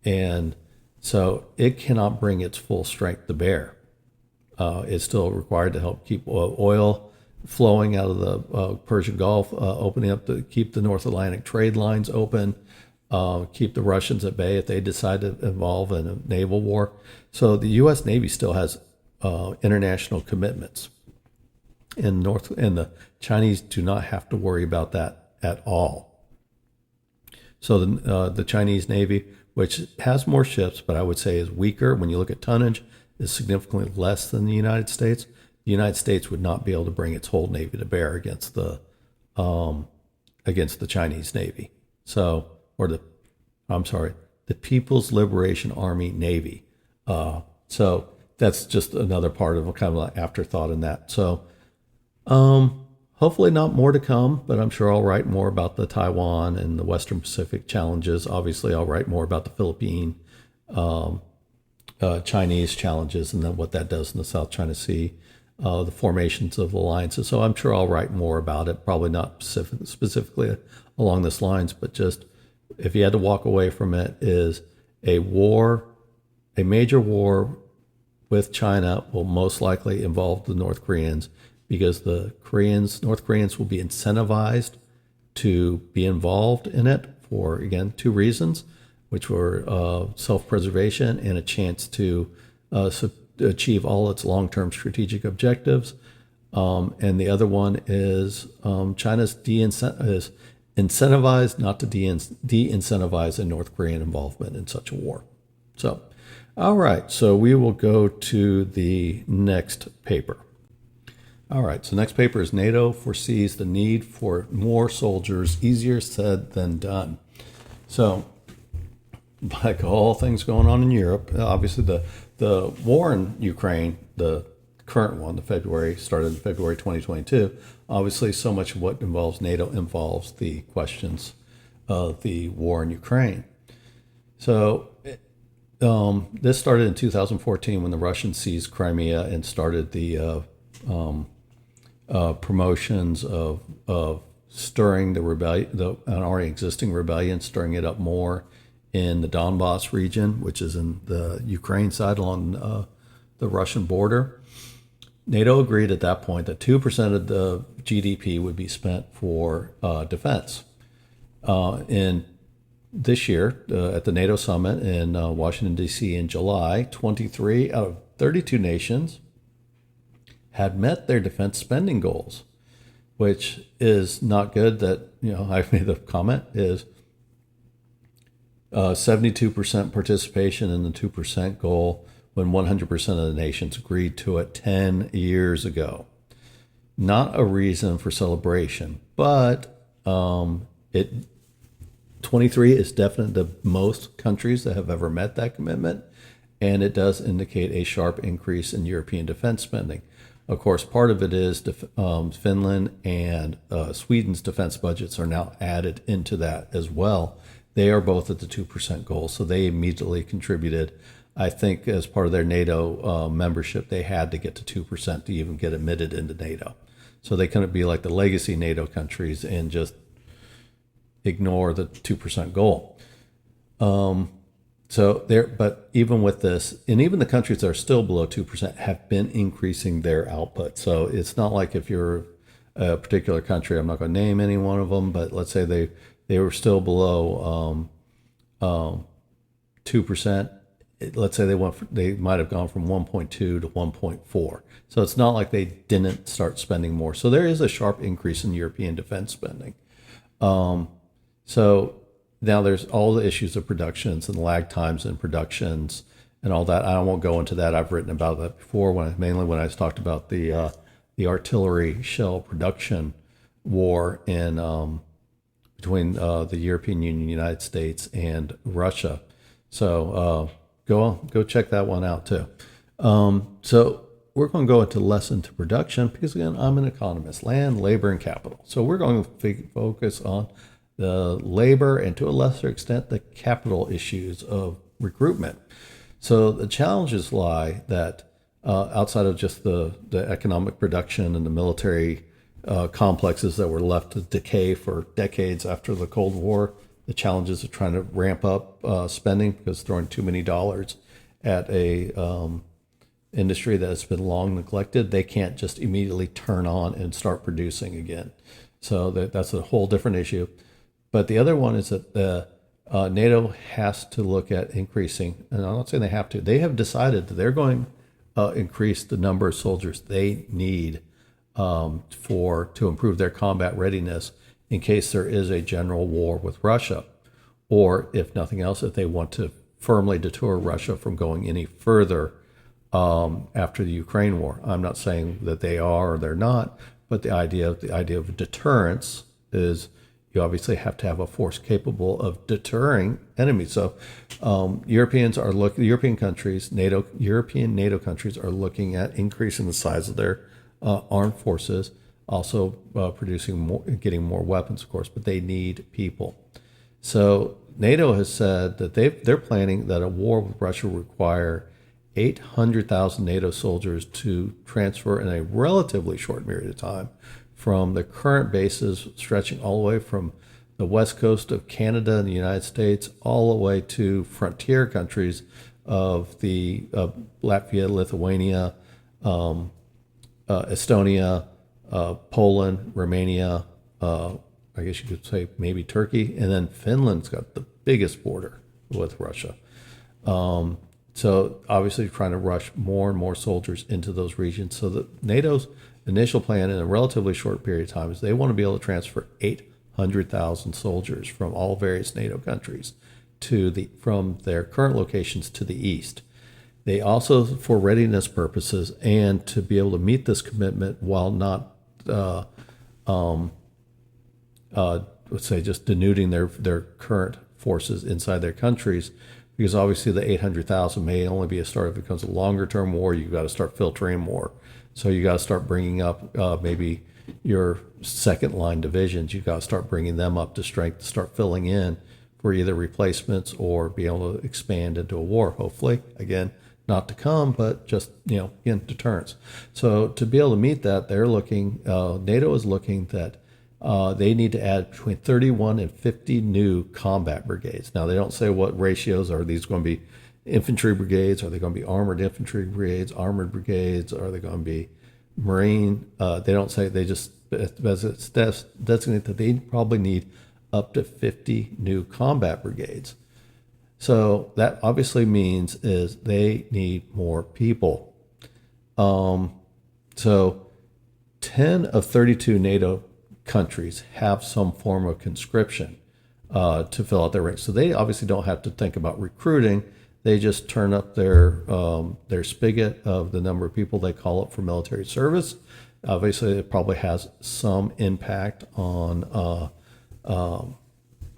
Speaker 2: And so it cannot bring its full strength to bear. It's still required to help keep oil flowing out of the Persian Gulf, opening up to keep the North Atlantic trade lines open, keep the Russians at bay if they decide to involve in a naval war. So the U.S. Navy still has international commitments. And the Chinese do not have to worry about that at all. So the Chinese Navy, which has more ships, but I would say is weaker when you look at tonnage, is significantly less than the United States. The United States would not be able to bring its whole Navy to bear against the Chinese Navy. So, the People's Liberation Army Navy. So that's just another part of a kind of an afterthought in that. So hopefully not more to come, but I'm sure I'll write more about the Taiwan and the Western Pacific challenges. Obviously, I'll write more about the Philippine, Chinese challenges and then what that does in the South China Sea, the formations of alliances. So I'm sure I'll write more about it, probably not specifically along this lines, but just if you had to walk away from it, is a major war with China will most likely involve the North Koreans, because North Koreans will be incentivized to be involved in it for, again, two reasons, which were self-preservation and a chance to achieve all its long-term strategic objectives. And the other one is China's is incentivized not to de-incentivize a North Korean involvement in such a war. So, all right, so we will go to the next paper. All right, so next paper is NATO foresees the need for more soldiers, easier said than done. So, like all things going on in Europe, obviously the war in Ukraine, the current one, started in February 2022. Obviously, so much of what involves NATO involves the questions of the war in Ukraine. So this started in 2014 when the Russians seized Crimea and started the promotions of stirring the rebellion, an already existing rebellion, stirring it up more in the Donbass region, which is in the Ukraine side along the Russian border. NATO agreed at that point that 2% of the GDP would be spent for defense. In this year, at the NATO summit in Washington, D.C. in July, 23 out of 32 nations had met their defense spending goals, which is not good. That, I've made the comment is 72% participation in the 2% goal when 100% of the nations agreed to it 10 years ago. Not a reason for celebration, but 23 is definitely the most countries that have ever met that commitment, and it does indicate a sharp increase in European defense spending. Of course, part of it is Finland and Sweden's defense budgets are now added into that as well. They are both at the 2% goal, so they immediately contributed. I think as part of their NATO membership, they had to get to 2% to even get admitted into NATO. So they couldn't be like the legacy NATO countries and just ignore the 2% goal. But even with this, and even the countries that are still below 2% have been increasing their output. So it's not like if you're a particular country, I'm not going to name any one of them, but let's say they were still below 2%. Let's say they might have gone from 1.2 to 1.4. So it's not like they didn't start spending more. So there is a sharp increase in European defense spending. So now there's all the issues of productions and lag times in productions and all that. I won't go into that. I've written about that before, mainly when I talked about the artillery shell production war in between the European Union, United States, and Russia. So go check that one out too. So we're going to go into less into production because, again, I'm an economist, land, labor, and capital. So we're going to focus on the labor and, to a lesser extent, the capital issues of recruitment. So the challenges lie that outside of just the economic production and the military complexes that were left to decay for decades after the Cold War, the challenges of trying to ramp up spending because throwing too many dollars at a industry that has been long neglected, they can't just immediately turn on and start producing again. So that's a whole different issue. But the other one is that NATO has to look at increasing, and I'm not saying they have to, they have decided that they're going to increase the number of soldiers they need to improve their combat readiness in case there is a general war with Russia, or if nothing else, if they want to firmly deter Russia from going any further after the Ukraine war. I'm not saying that they are or they're not, but the idea of deterrence is you obviously have to have a force capable of deterring enemies. So European countries, European NATO countries are looking at increasing the size of their armed forces, also getting more weapons, of course, but they need people. So NATO has said that they're planning that a war with Russia will require 800,000 NATO soldiers to transfer in a relatively short period of time from the current bases stretching all the way from the west coast of Canada and the United States all the way to frontier countries of the Latvia, Lithuania, Estonia, Poland, Romania, I guess you could say maybe Turkey, and then Finland's got the biggest border with Russia. So obviously trying to rush more and more soldiers into those regions. So that NATO's initial plan in a relatively short period of time is they want to be able to transfer 800,000 soldiers from all various NATO countries from their current locations to the east. They also, for readiness purposes and to be able to meet this commitment while not, let's say, just denuding their current forces inside their countries, because obviously the 800,000 may only be a start. If it becomes a longer-term war, you've got to start filtering more. So you got to start bringing up maybe your second-line divisions. You've got to start bringing them up to strength to start filling in for either replacements or be able to expand into a war, hopefully. Again, not to come, but just, again, deterrence. So to be able to meet that, NATO is looking that they need to add between 31 and 50 new combat brigades. Now, they don't say what ratios. Are these going to be infantry brigades? Are they going to be armored infantry brigades, armored brigades? Are they going to be Marine? They don't say. They just designate that they probably need up to 50 new combat brigades. So that obviously means is they need more people. So 10 of 32 NATO countries have some form of conscription to fill out their ranks. So they obviously don't have to think about recruiting. They just turn up their spigot of the number of people they call up for military service. Obviously, it probably has some impact on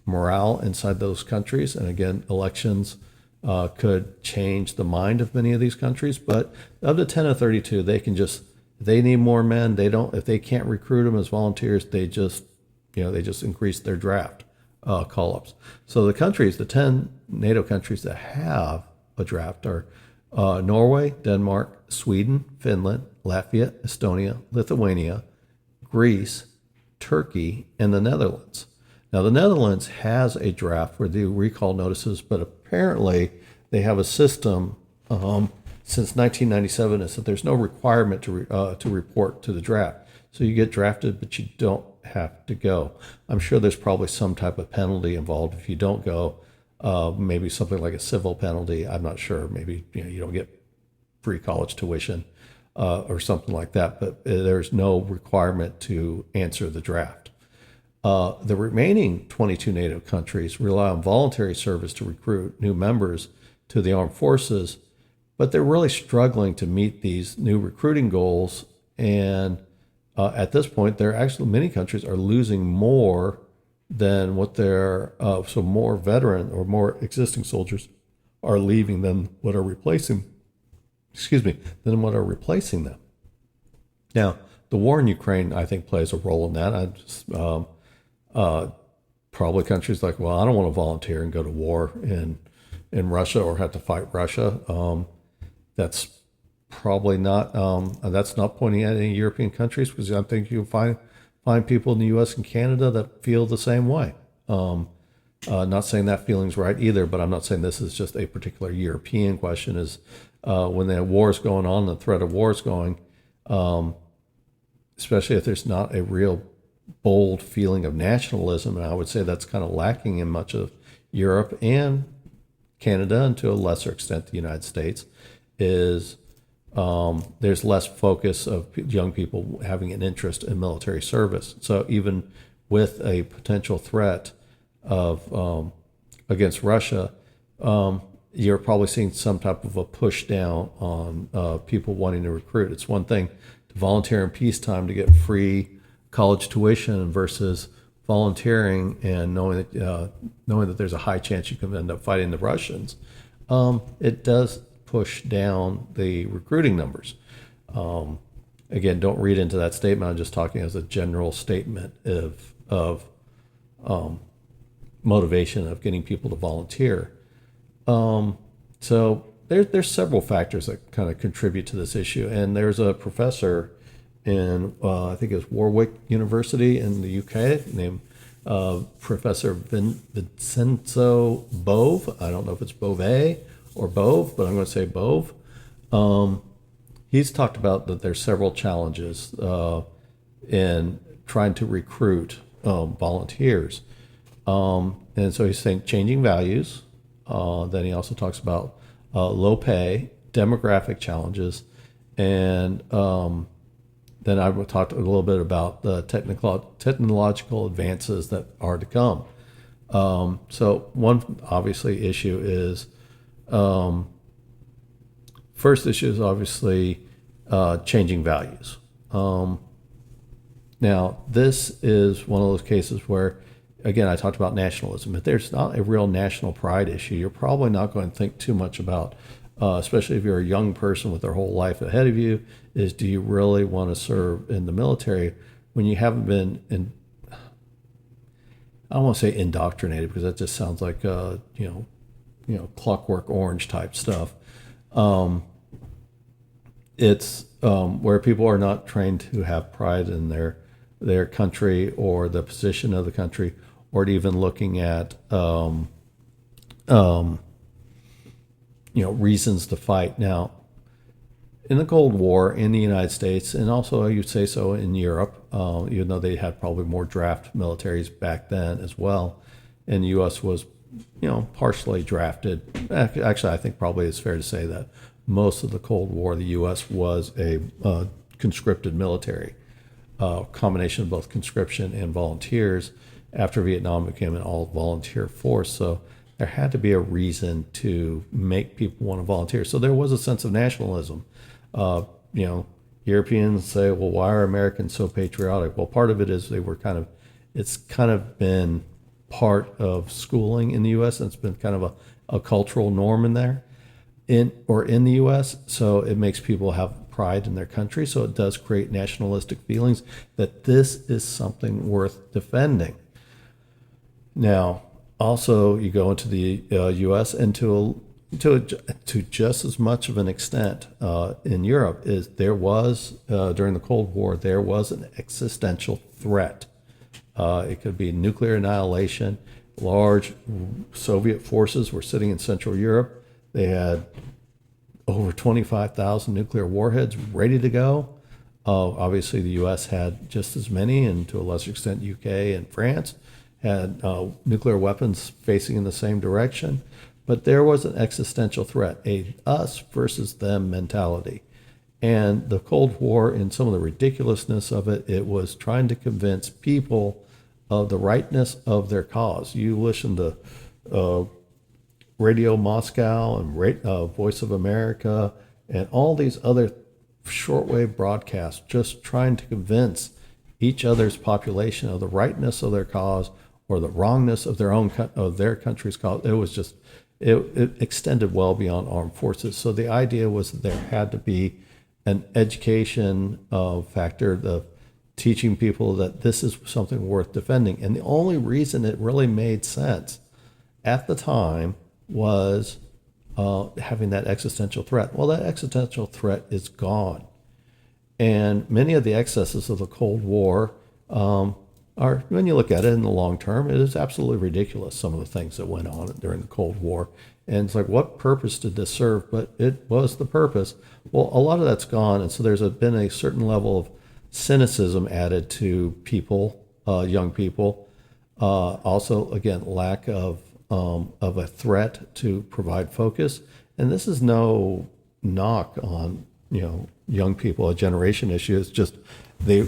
Speaker 2: morale inside those countries. And again, elections could change the mind of many of these countries. But of the 10 of 32, they need more men. If they can't recruit them as volunteers, they just increase their draft call-ups. So the 10 NATO countries that have a draft are Norway, Denmark, Sweden, Finland, Latvia, Estonia, Lithuania, Greece, Turkey, and the Netherlands. Now, the Netherlands has a draft where they recall notices, but apparently they have a system since 1997 is that there's no requirement to report to the draft. So you get drafted, but you don't have to go. I'm sure there's probably some type of penalty involved if you don't go. Maybe something like a civil penalty. I'm not sure. Maybe you don't get free college tuition or something like that. But there's no requirement to answer the draft. The remaining 22 NATO countries rely on voluntary service to recruit new members to the armed forces. but they're really struggling to meet these new recruiting goals. And at this point, many countries are losing more than what so more veteran or more existing soldiers are leaving than what are replacing, than what are replacing them. Now, the war in Ukraine, I think, plays a role in that. Probably countries like, well, I don't want to volunteer and go to war in Russia or have to fight Russia. That's probably not. That's not pointing at any European countries, because I think you'll find people in the U.S. and Canada that feel the same way. Not saying that feeling's right either, but I'm not saying this is just a particular European question. Is when the war is going on, the threat of war is going, especially if there's not a real bold feeling of nationalism, and I would say that's kind of lacking in much of Europe and Canada, and to a lesser extent the United States, is there's less focus of young people having an interest in military service. So even with a potential threat of against Russia, you're probably seeing some type of a push down on people wanting to recruit. It's one thing to volunteer in peacetime to get free college tuition versus volunteering and knowing that there's a high chance you can end up fighting the Russians. It does push down the recruiting numbers. Again, don't read into that statement. I'm just talking as a general statement of motivation of getting people to volunteer. So there's several factors that kind of contribute to this issue. And there's a professor in, I think it's Warwick University in the UK, named Professor Vincenzo Bove. I don't know if it's Bove or Bove, but I'm going to say Bove. He's talked about that there's several challenges in trying to recruit volunteers. And so he's saying changing values. Then he also talks about low pay, demographic challenges, and then I talked a little bit about the technological advances that are to come. So one obviously issue is, first issue is obviously changing values. Now, this is one of those cases where, again, I talked about nationalism. If there's not a real national pride issue, you're probably not going to think too much about, especially if you're a young person with their whole life ahead of you, is do you really want to serve in the military when you haven't been I don't want to say indoctrinated, because that just sounds like Clockwork Orange type stuff. It's where people are not trained to have pride in their country or the position of the country, or even looking at reasons to fight. Now, in the Cold War in the United States, and also you'd say so in Europe, even though they had probably more draft militaries back then as well, and the U.S. was, partially drafted. Actually, I think probably it's fair to say that most of the Cold War, the U.S. was a conscripted military, combination of both conscription and volunteers. After Vietnam became an all-volunteer force, so there had to be a reason to make people want to volunteer. So there was a sense of nationalism. Europeans say, well, why are Americans so patriotic? Well, part of it is it's kind of been part of schooling in the U.S. and it's been kind of a cultural norm in there, in the U.S. So it makes people have pride in their country. So it does create nationalistic feelings that this is something worth defending. Now, also, you go into the U.S. and to just as much of an extent in Europe, is there was during the Cold War, there was an existential threat. It could be nuclear annihilation. Large Soviet forces were sitting in Central Europe. They had over 25,000 nuclear warheads ready to go. Obviously, the U.S. had just as many, and to a lesser extent, UK and France had nuclear weapons facing in the same direction. But there was an existential threat, a us versus them mentality. And the Cold War, and some of the ridiculousness of it, it was trying to convince people of the rightness of their cause. You listen to Radio Moscow and Voice of America and all these other shortwave broadcasts just trying to convince each other's population of the rightness of their cause or the wrongness of their country's cause. It was just it extended well beyond armed forces. So the idea was that there had to be an education factor, the teaching people that this is something worth defending. And the only reason it really made sense at the time was having that existential threat. Well, that existential threat is gone. And many of the excesses of the Cold War are, when you look at it in the long term, it is absolutely ridiculous, some of the things that went on during the Cold War. And it's like, what purpose did this serve? But it was the purpose. Well, a lot of that's gone. And so there's been a certain level of cynicism added to people, young people. Also, again, lack of a threat to provide focus. And this is no knock on, young people, a generation issue. It's just they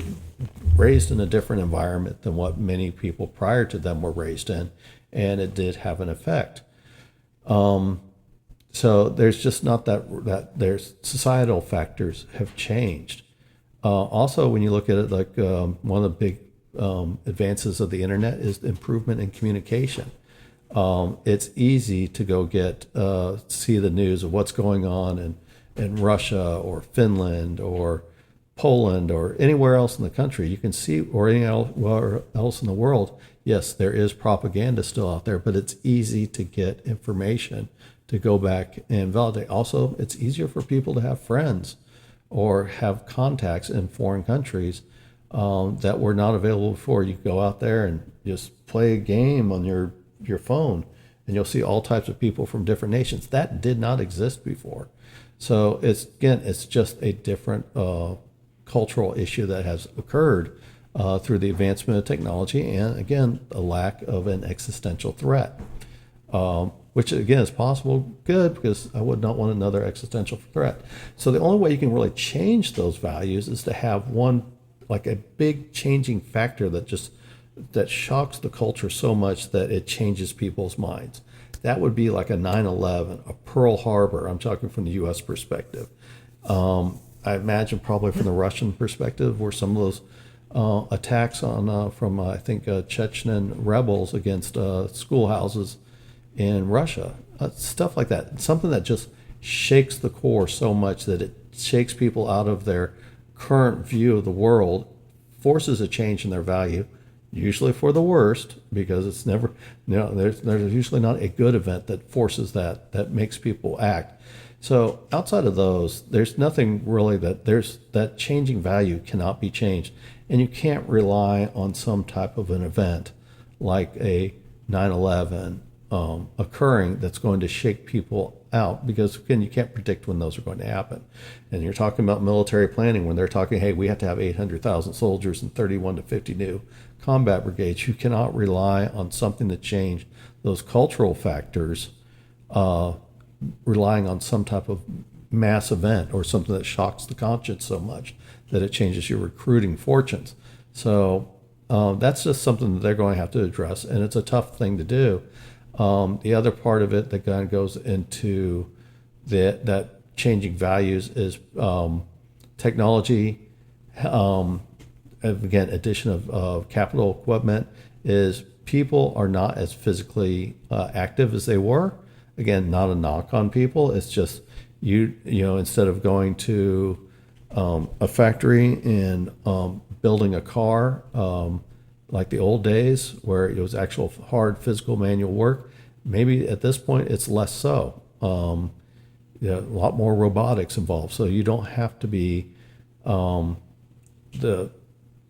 Speaker 2: raised in a different environment than what many people prior to them were raised in, and it did have an effect. So there's just not that there's societal factors have changed. Also, when you look at it, like one of the big advances of the internet is the improvement in communication. It's easy to go see the news of what's going on in Russia or Finland or Poland or anywhere else in the country. You can see, or anywhere else in the world. Yes, there is propaganda still out there, but it's easy to get information to go back and validate. Also, it's easier for people to have friends or have contacts in foreign countries that were not available before. You go out there and just play a game on your phone, and you'll see all types of people from different nations. That did not exist before. So it's just a different cultural issue that has occurred through the advancement of technology, and again, a lack of an existential threat, which again is possible. Good, because I would not want another existential threat. So the only way you can really change those values is to have one, like a big changing factor that shocks the culture so much that it changes people's minds. That would be like a 9/11, a Pearl Harbor. I'm talking from the U.S. perspective. I imagine probably from the Russian perspective, were some of those attacks from I think Chechen rebels against schoolhouses in Russia, stuff like that. Something that just shakes the core so much that it shakes people out of their current view of the world, forces a change in their value, usually for the worst, because it's never, there's usually not a good event that forces that makes people act. So outside of those, there's nothing really that changing value cannot be changed. And you can't rely on some type of an event like a 9/11 occurring that's going to shake people out, because again, you can't predict when those are going to happen. And you're talking about military planning when they're talking, hey, we have to have 800,000 soldiers and 31 to 50 new combat brigades. You cannot rely on something to change those cultural factors, relying on some type of mass event or something that shocks the conscience so much that it changes your recruiting fortunes. So that's just something that they're going to have to address, and it's a tough thing to do. The other part of it that kind of goes into that changing values is technology. Again, addition of capital equipment is people are not as physically active as they were. Again, not a knock on people. It's just instead of going to a factory and building a car like the old days where it was actual hard physical manual work, maybe at this point it's less so. A lot more robotics involved, so you don't have to be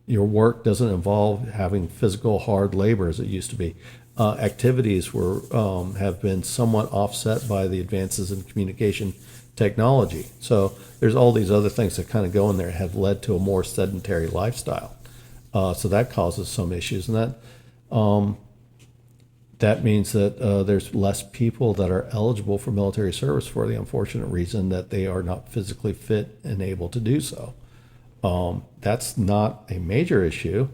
Speaker 2: your work doesn't involve having physical hard labor as it used to be. Activities have been somewhat offset by the advances in communication technology. So there's all these other things that kind of go in there have led to a more sedentary lifestyle. So that causes some issues, and that means that there's less people that are eligible for military service for the unfortunate reason that they are not physically fit and able to do so. That's not a major issue.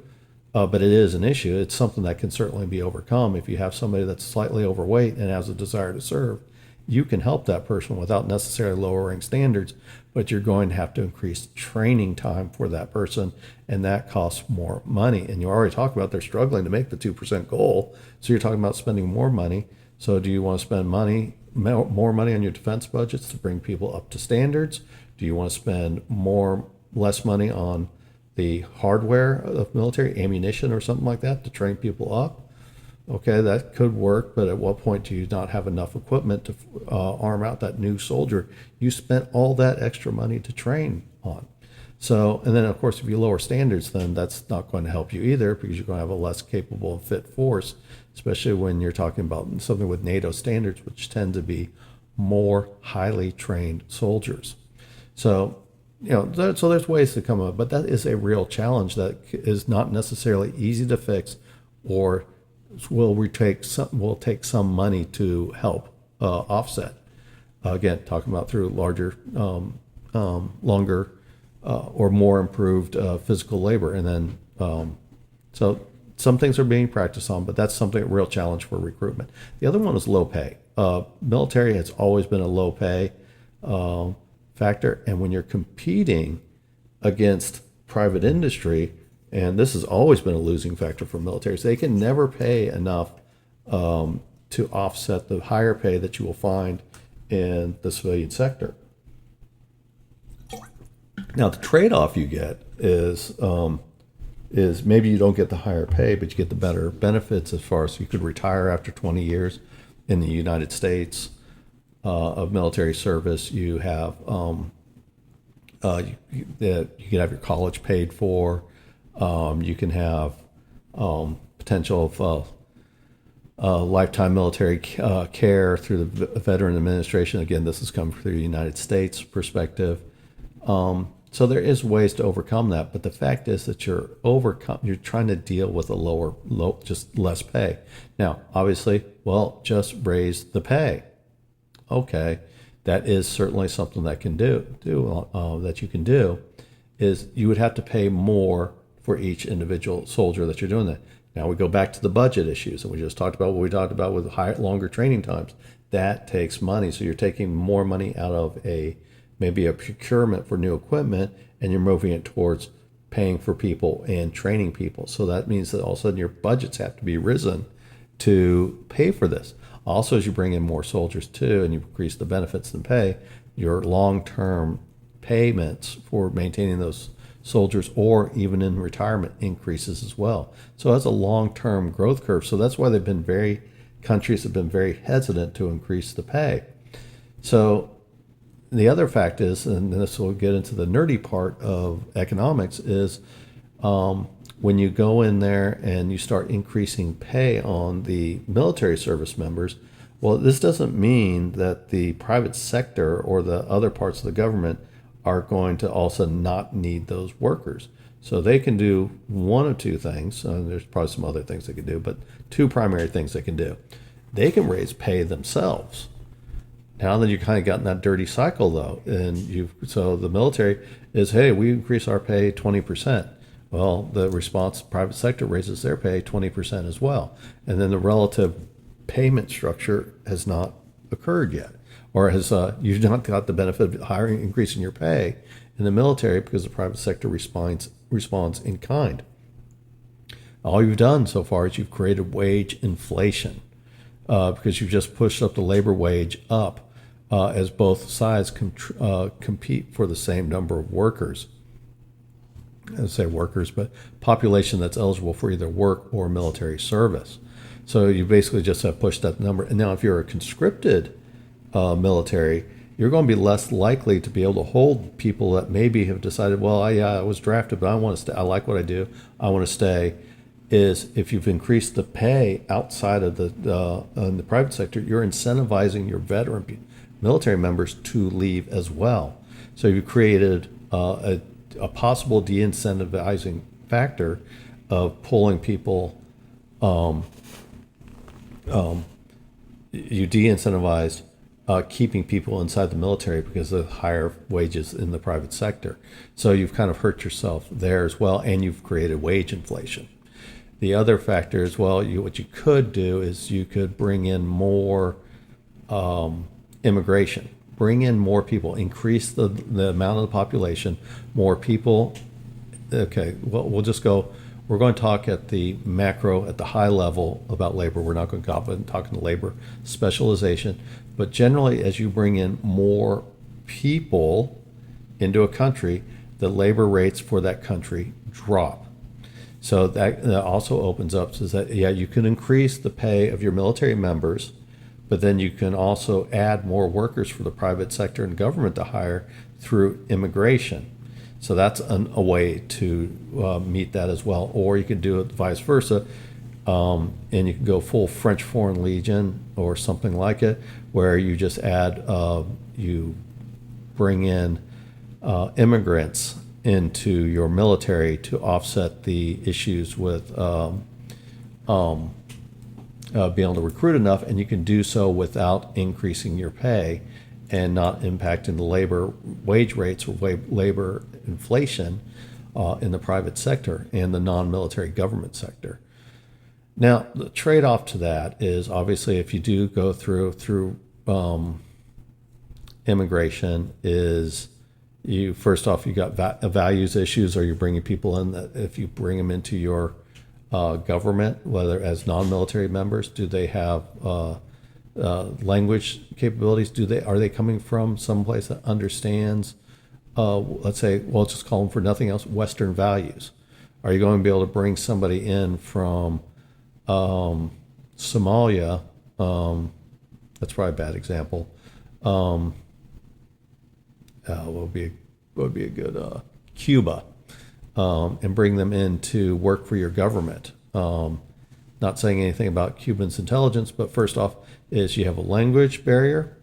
Speaker 2: but it is an issue. It's something that can certainly be overcome. If you have somebody that's slightly overweight and has a desire to serve, you can help that person without necessarily lowering standards, but you're going to have to increase training time for that person, and that costs more money. And you already talked about they're struggling to make the 2% goal, so you're talking about spending more money. So do you want to spend more money on your defense budgets to bring people up to standards? Do you want to spend less money on the hardware of military ammunition or something like that to train people up? Okay, that could work, but at what point do you not have enough equipment to arm out that new soldier you spent all that extra money to train on? So, and then of course, if you lower standards, then that's not going to help you either, because you're going to have a less capable and fit force, especially when you're talking about something with NATO standards, which tend to be more highly trained soldiers. So, so there's ways to come up, but that is a real challenge that is not necessarily easy to fix, or will take some money to help offset. Again, talking about through larger, longer, or more improved physical labor, and then so some things are being practiced on, but that's something a real challenge for recruitment. The other one is low pay. Military has always been a low pay factor, and when you're competing against private industry, and this has always been a losing factor for militaries, they can never pay enough to offset the higher pay that you will find in the civilian sector. Now, the trade-off you get is maybe you don't get the higher pay, but you get the better benefits, as far as you could retire after 20 years in the United States of military service. You have you can have your college paid for. You can have potential of lifetime military care through the Veteran Administration. Again, this has come through the United States perspective. So there is ways to overcome that, but the fact is that you're trying to deal with just less pay. Now, obviously, just raise the pay. Okay, that is certainly something that you can do. Is you would have to pay more for each individual soldier that you're doing that. Now we go back to the budget issues, and we just talked about what we talked about with longer training times. That takes money, so you're taking more money out of maybe a procurement for new equipment, and you're moving it towards paying for people and training people. So that means that all of a sudden your budgets have to be risen to pay for this. Also, as you bring in more soldiers too, and you increase the benefits and pay, your long-term payments for maintaining those soldiers, or even in retirement, increases as well. So that's a long-term growth curve. So that's why countries have been very hesitant to increase the pay. So the other fact is, and this will get into the nerdy part of economics, is when you go in there and you start increasing pay on the military service members, this doesn't mean that the private sector or the other parts of the government are going to also not need those workers. So they can do one of two things. There's probably some other things they can do, but two primary things they can do. They can raise pay themselves. Now that you've kind of gotten that dirty cycle, though, so the military is, hey, we increase our pay 20%. Well, the response, private sector raises their pay 20% as well. And then the relative payment structure has not occurred yet, or you've not got the benefit of increasing your pay in the military, because the private sector responds in kind. All you've done so far is you've created wage inflation, because you've just pushed up the labor wage up as both sides compete for the same number of workers. I say workers, but population that's eligible for either work or military service. So you basically just have pushed that number. And now if you're a conscripted military, you're going to be less likely to be able to hold people that maybe have decided, I was drafted, but I want to stay. I like what I do. I want to stay. Is if you've increased the pay outside of the private sector, you're incentivizing your veteran military members to leave as well. So you created a possible de-incentivizing factor of pulling people. You de-incentivized keeping people inside the military because of higher wages in the private sector. So you've kind of hurt yourself there as well, and you've created wage inflation. The other factor as well, what you could do is you could bring in more immigration, bring in more people, increase the amount of the population, more people. Okay, well, we're going to talk at the macro, at the high level about labor. We're not going to talk in labor specialization. But generally, as you bring in more people into a country, the labor rates for that country drop. So that also opens up so that, yeah, you can increase the pay of your military members, but then you can also add more workers for the private sector and government to hire through immigration. So that's a way to meet that as well. Or you could do it vice versa, and you can go full French Foreign Legion or something like it, where you just add, you bring in immigrants into your military to offset the issues with being able to recruit enough, and you can do so without increasing your pay and not impacting the labor wage rates or labor inflation in the private sector and the non-military government sector. Now, the trade-off to that is obviously if you do go through immigration is you first off you got values issues, or you're bringing people in that if you bring them into your government, whether as non-military members, do they have language capabilities? Are they coming from someplace that understands, let's say, well, let's just call them for nothing else, Western values? Are you going to be able to bring somebody in from Somalia? That's probably a bad example. What would be a good Cuba, and bring them in to work for your government? Not saying anything about Cubans' intelligence, but first off is you have a language barrier,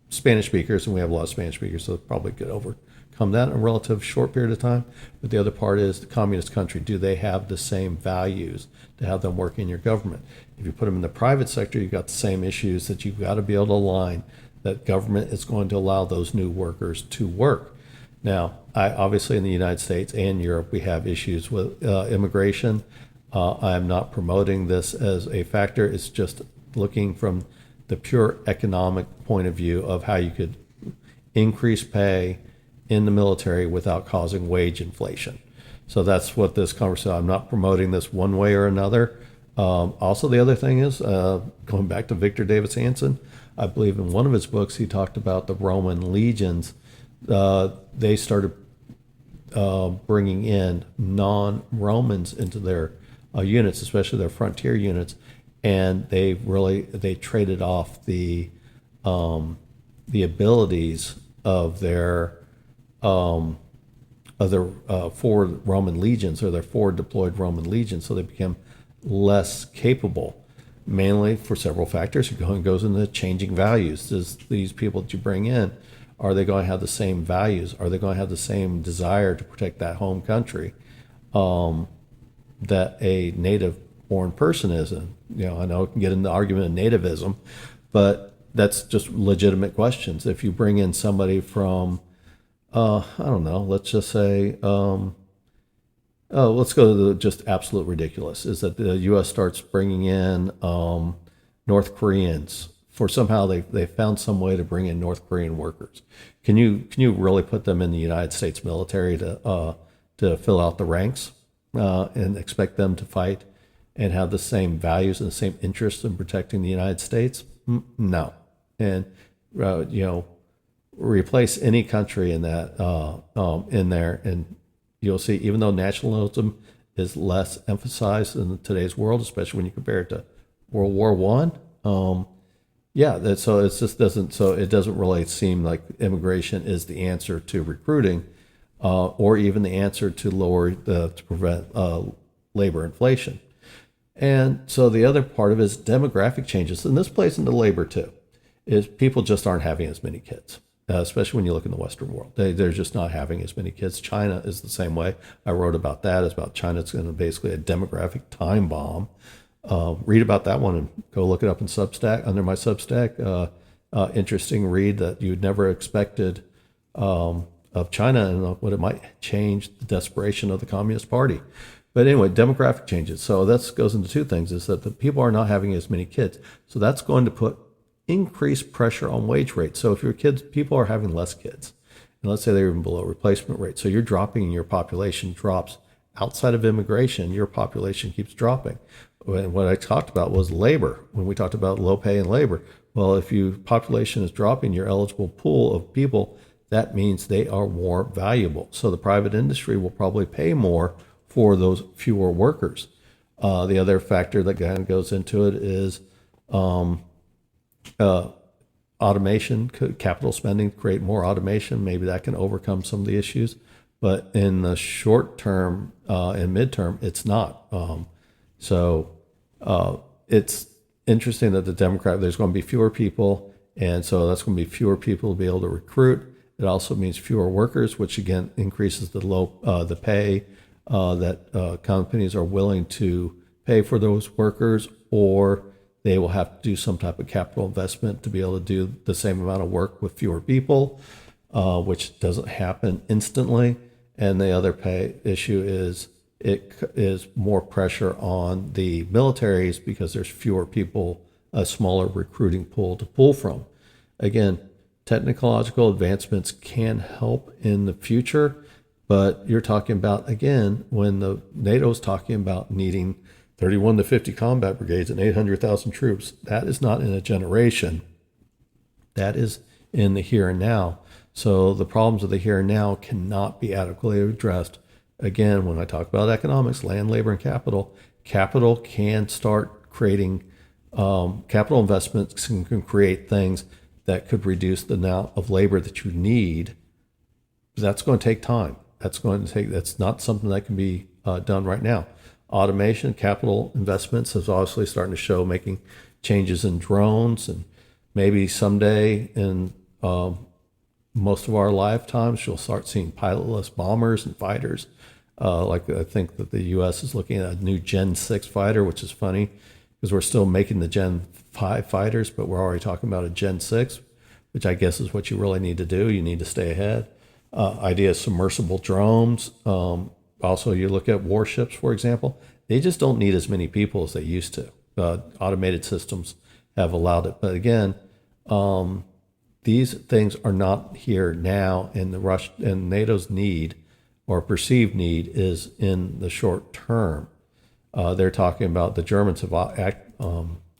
Speaker 2: Spanish speakers, and we have a lot of Spanish speakers, so probably could overcome that in a relative short period of time. But the other part is the communist country. Do they have the same values to have them work in your government? If you put them in the private sector, you've got the same issues that you've got to be able to align that government is going to allow those new workers to work. Now, obviously in the United States and Europe, we have issues with immigration. I am not promoting this as a factor. It's just looking from the pure economic point of view of how you could increase pay in the military without causing wage inflation. So that's what this conversation, I'm not promoting this one way or another. Also, the other thing is, going back to Victor Davis Hanson, I believe in one of his books, he talked about the Roman legions. They started bringing in non-Romans into their units, especially their frontier units, and they traded off the abilities of their forward Roman legions, or their forward deployed Roman legions, so they became less capable, mainly for several factors. It goes into changing values. Does these people that you bring in, are they going to have the same values? Are they going to have the same desire to protect that home country that a native-born person is? And I know we can get into the argument of nativism, but that's just legitimate questions. If you bring in somebody from, I don't know, let's just say, let's go to the just absolute ridiculous, is that the U.S. starts bringing in North Koreans. For somehow they found some way to bring in North Korean workers. Can you really put them in the United States military to fill out the ranks and expect them to fight and have the same values and the same interests in protecting the United States? No. And replace any country in that in there, and you'll see, even though nationalism is less emphasized in today's world, especially when you compare it to World War I. So it doesn't really seem like immigration is the answer to recruiting, or even the answer to prevent labor inflation. And so the other part of it is demographic changes, and this plays into labor too. Is people just aren't having as many kids, especially when you look in the Western world. They're just not having as many kids. China is the same way. I wrote about that. It's about China. It's going to basically a demographic time bomb. Read about that one and go look it up in Substack, under my Substack. Interesting read that you'd never expected of China and what it might change the desperation of the Communist Party. But anyway, demographic changes. So that goes into two things: is that the people are not having as many kids, so that's going to put increased pressure on wage rates. So if your kids, people are having less kids, and let's say they're even below replacement rate, so you're dropping, your population drops. Outside of immigration, your population keeps dropping. And what I talked about was labor, when we talked about low pay and labor. Well, if your population is dropping, your eligible pool of people, that means they are more valuable. So the private industry will probably pay more for those fewer workers. The other factor that kind of goes into it is automation, capital spending, create more automation. Maybe that can overcome some of the issues. But in the short term and midterm, it's not. It's interesting that there's going to be fewer people, and so that's going to be fewer people to be able to recruit. It also means fewer workers, which again increases the pay that companies are willing to pay for those workers, or they will have to do some type of capital investment to be able to do the same amount of work with fewer people, which doesn't happen instantly. And the other pay issue is it is more pressure on the militaries because there's fewer people, a smaller recruiting pool to pull from. Again, technological advancements can help in the future, but you're talking about, again, when the NATO's talking about needing 31 to 50 combat brigades and 800,000 troops, that is not in a generation. That is in the here and now. So the problems of the here and now cannot be adequately addressed. Again, when I talk about economics, land, labor, and capital can start creating capital investments can create things that could reduce the amount of labor that you need. That's going to take time. That's not something that can be done right now. Automation, capital investments is obviously starting to show, making changes in drones, and maybe someday in most of our lifetimes, you'll start seeing pilotless bombers and fighters. Like I think that the U.S. is looking at a new Gen 6 fighter, which is funny because we're still making the Gen 5 fighters, but we're already talking about a Gen 6, which I guess is what you really need to do. You need to stay ahead. Idea of submersible drones. Also, you look at warships, for example. They just don't need as many people as they used to. Automated systems have allowed it. But again, these things are not here now, and and NATO's need or perceived need is in the short term. They're talking about, the Germans have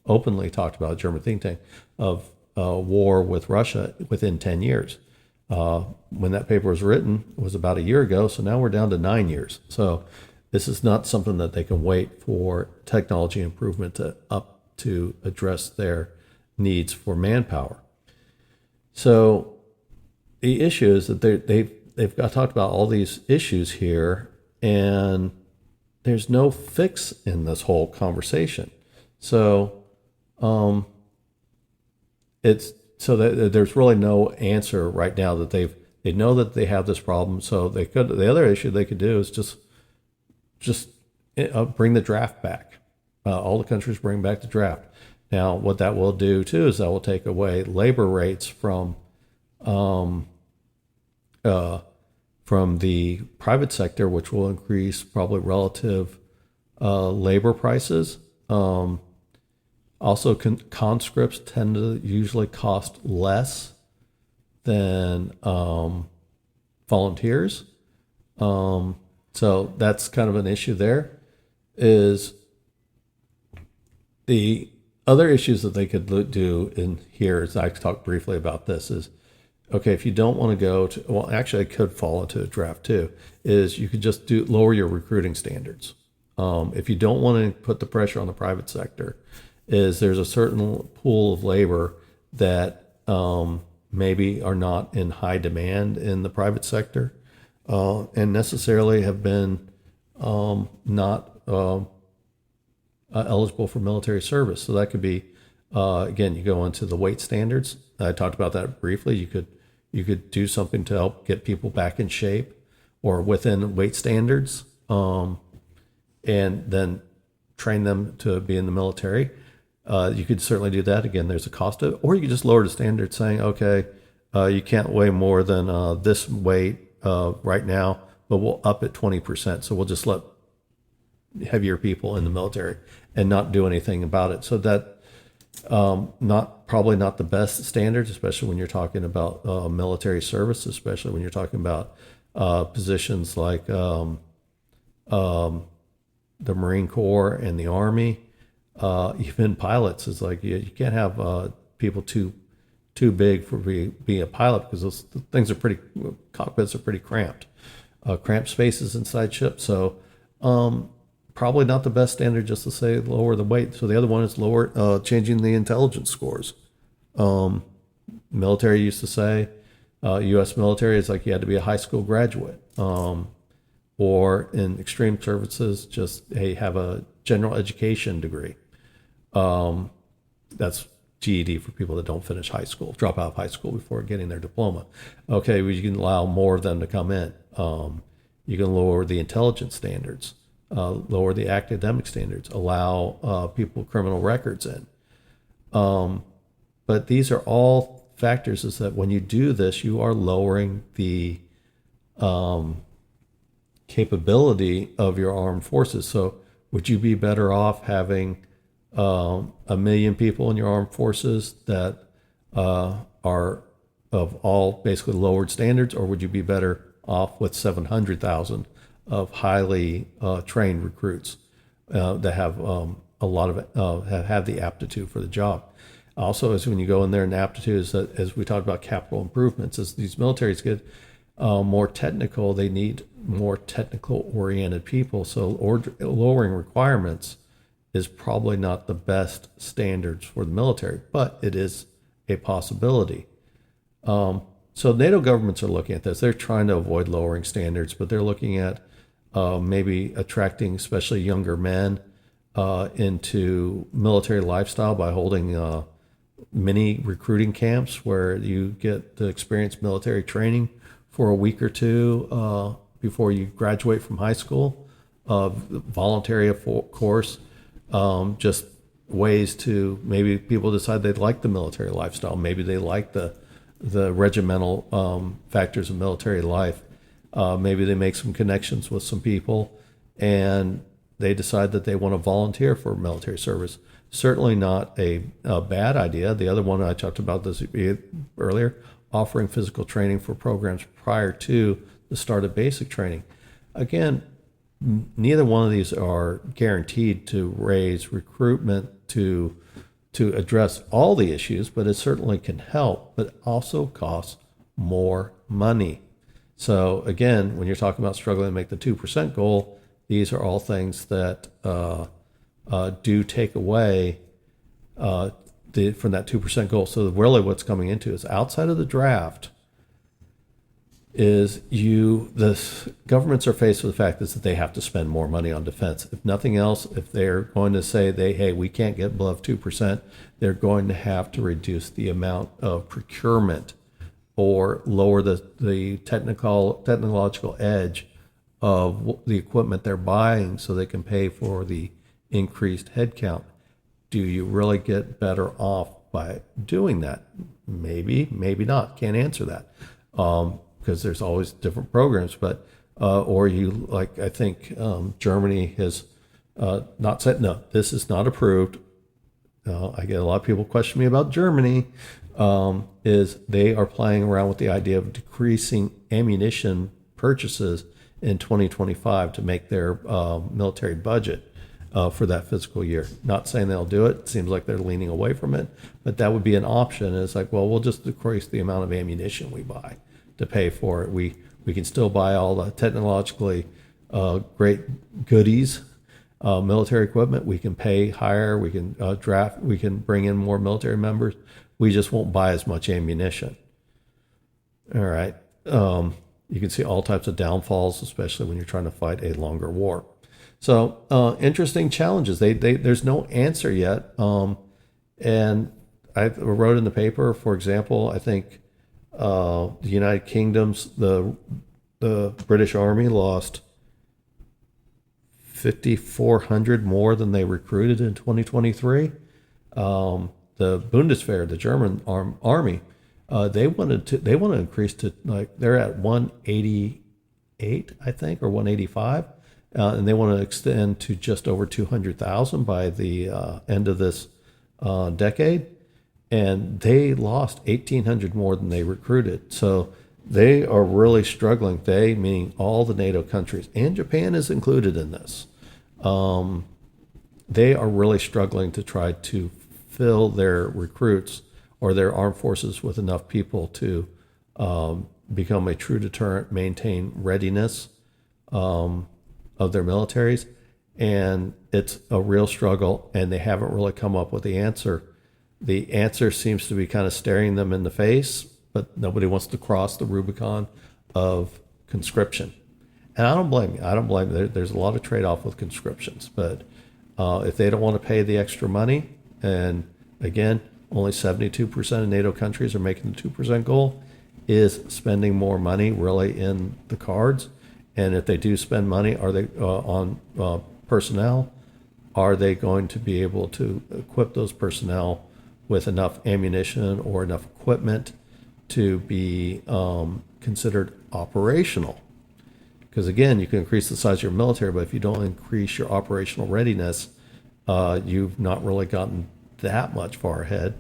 Speaker 2: openly talked about, a German think tank, of war with Russia within 10 years. When that paper was written, it was about a year ago, so now we're down to 9 years. So this is not something that they can wait for technology improvement to address their needs for manpower. So the issue is that they've talked about all these issues here, and there's no fix in this whole conversation. So there's really no answer right now that they know that they have this problem. So the other issue they could do is just bring the draft back. All the countries bring back the draft. Now, what that will do too is that will take away labor rates from the private sector, which will increase probably relative labor prices. Also, conscripts tend to usually cost less than volunteers. So that's kind of an issue there. Is the other issues that they could do in here, as I talked briefly about this, is, okay, if you don't want to go to, well, actually it could fall into a draft too, is you could just lower your recruiting standards. If you don't want to put the pressure on the private sector, is there's a certain pool of labor that maybe are not in high demand in the private sector and necessarily have been not eligible for military service. So that could be, again, you go into the weight standards. I talked about that briefly. You could do something to help get people back in shape or within weight standards, and then train them to be in the military. You could certainly do that. Again, there's a cost of it. Or you could just lower the standard, saying, okay, you can't weigh more than this weight right now, but we'll up it 20%. So we'll just let heavier people in the military and not do anything about it. So that probably not the best standards, especially when you're talking about military service, especially when you're talking about positions like the Marine Corps and the Army. Even pilots, is like you can't have people too big for being a pilot, because those things are cockpits are pretty cramped spaces inside ships. So probably not the best standard just to say lower the weight. So the other one is changing the intelligence scores. Military used to say, U.S. military is like you had to be a high school graduate, or in extreme services, just have a general education degree. That's GED for people that don't finish high school, drop out of high school before getting their diploma. Okay, well, you can allow more of them to come in. You can lower the intelligence standards, lower the academic standards, allow people with criminal records in. But these are all factors, is that when you do this, you are lowering the capability of your armed forces. So would you be better off having 1 million people in your armed forces that are of all basically lowered standards, or would you be better off with 700,000 of highly trained recruits that have a lot of have the aptitude for the job? Also, as when you go in there, and aptitude is that, as we talked about capital improvements, as these militaries get more technical, they need more technical oriented people. So lowering requirements is probably not the best standards for the military, but it is a possibility. So NATO governments are looking at this. They're trying to avoid lowering standards, but they're looking at maybe attracting especially younger men into military lifestyle by holding mini recruiting camps where you get to experience military training for a week or two before you graduate from high school. Voluntary, of course. Just ways to, maybe people decide they like the military lifestyle. Maybe they like the regimental factors of military life. Maybe they make some connections with some people and they decide that they want to volunteer for military service. Certainly not a bad idea. The other one, I talked about this earlier, offering physical training for programs prior to the start of basic training. Again, neither one of these are guaranteed to raise recruitment to address all the issues, but it certainly can help, but also costs more money. So again, when you're talking about struggling to make the 2% goal, these are all things that do take away from that 2% goal. So really what's coming into is, outside of the draft, is the governments are faced with the fact that they have to spend more money on defense. If nothing else, if they're going to say hey, we can't get above 2%, they're going to have to reduce the amount of procurement or lower the technological edge of the equipment they're buying so they can pay for the increased headcount. Do you really get better off by doing that? Maybe, maybe not. Can't answer that. Because there's always different programs, but or you, like, I think Germany has not said, no, this is not approved. I get a lot of people question me about Germany, is they are playing around with the idea of decreasing ammunition purchases in 2025 to make their military budget for that fiscal year. Not saying they'll do it. It seems like they're leaning away from it, but that would be an option. It's like, well, we'll just decrease the amount of ammunition we buy to pay for it. We can still buy all the technologically great goodies, military equipment. We can pay higher. We can draft. We can bring in more military members. We just won't buy as much ammunition. All right. You can see all types of downfalls, especially when you're trying to fight a longer war. So interesting challenges. There's no answer yet. And I wrote in the paper, for example, I think the United Kingdom's, the British Army lost 5,400 more than they recruited in 2023. The Bundeswehr, the German army, they want to increase to, like, they're at 188, I think, or 185, and they want to extend to just over 200,000 by the end of this decade. And they lost 1,800 more than they recruited. So they are really struggling. They, meaning all the NATO countries, and Japan is included in this. They are really struggling to try to fill their recruits or their armed forces with enough people to become a true deterrent, maintain readiness of their militaries. And it's a real struggle, and they haven't really come up with the answer. The answer seems to be kind of staring them in the face, but nobody wants to cross the Rubicon of conscription. And I don't blame you. I don't blame you. There's a lot of trade-off with conscriptions, but if they don't want to pay the extra money, and again, only 72% of NATO countries are making the 2% goal, is spending more money really in the cards? And if they do spend money, are they on personnel? Are they going to be able to equip those personnel with enough ammunition or enough equipment to be considered operational? Because again, you can increase the size of your military, but if you don't increase your operational readiness, you've not really gotten that much far ahead.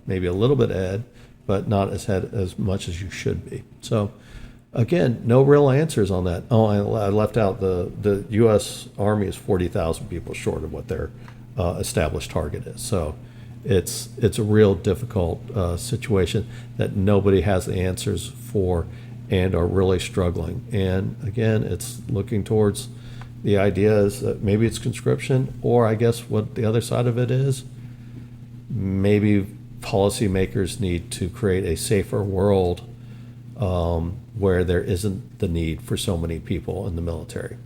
Speaker 2: Maybe a little bit ahead, but not as much as you should be. So again, no real answers on that. Oh, I left out the U.S. Army is 40,000 people short of what their established target is. So it's a real difficult situation that nobody has the answers for and are really struggling. And again, it's looking towards the idea is that maybe it's conscription, or I guess what the other side of it is, maybe policymakers need to create a safer world where there isn't the need for so many people in the military.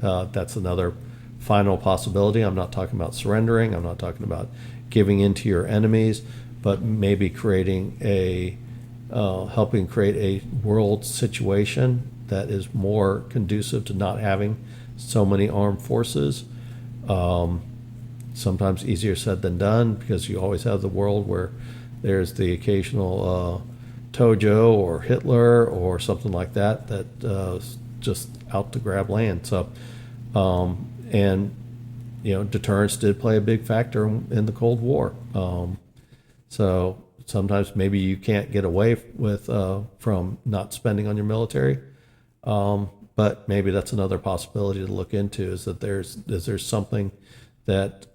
Speaker 2: That's another final possibility. I'm not talking about surrendering. I'm not talking about giving in to your enemies, but maybe creating helping create a world situation that is more conducive to not having so many armed forces. Sometimes easier said than done, because you always have the world where there's the occasional Tojo or Hitler or something like that just out to grab land. So, and deterrence did play a big factor in the Cold War. So sometimes maybe you can't get away with from not spending on your military, but maybe that's another possibility to look into. Is that is there something that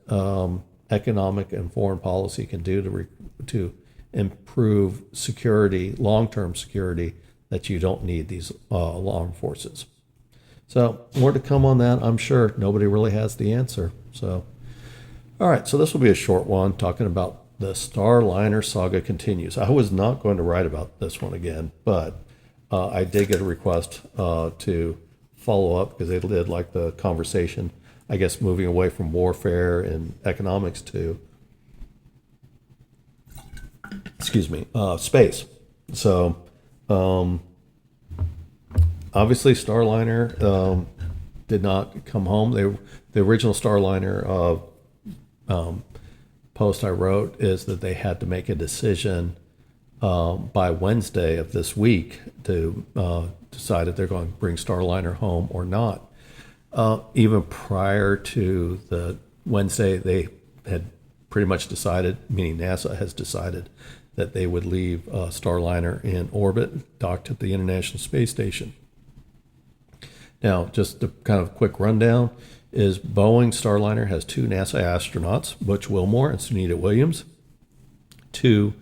Speaker 2: economic and foreign policy can do to improve security, long-term security, that you don't need these armed forces. So more to come on that. I'm sure nobody really has the answer. So, all right. So this will be a short one talking about the Starliner saga continues. I was not going to write about this one again, but I did get a request to follow up because they did like the conversation, I guess, moving away from warfare and economics to space. So, obviously, Starliner did not come home. The original Starliner post I wrote is that they had to make a decision by Wednesday of this week to decide if they're going to bring Starliner home or not. Even prior to the Wednesday, they had pretty much decided, meaning NASA has decided, that they would leave Starliner in orbit, docked at the International Space Station. Now, just a kind of quick rundown is Boeing Starliner has two NASA astronauts, Butch Wilmore and Sunita Williams, two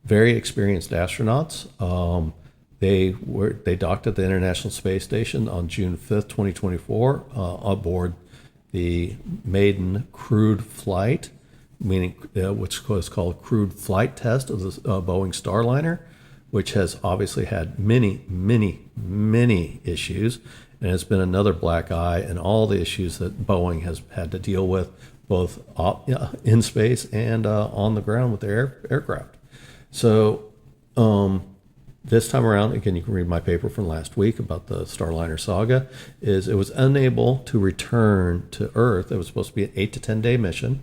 Speaker 2: very experienced astronauts. They docked at the International Space Station on June 5th, 2024, aboard the maiden crewed flight, meaning which was called crewed flight test of the Boeing Starliner, which has obviously had many, many, many issues, and it's been another black eye in all the issues that Boeing has had to deal with, both in space and on the ground with their aircraft. So this time around, again, you can read my paper from last week about the Starliner saga, is it was unable to return to Earth. It was supposed to be an 8 to 10 day mission.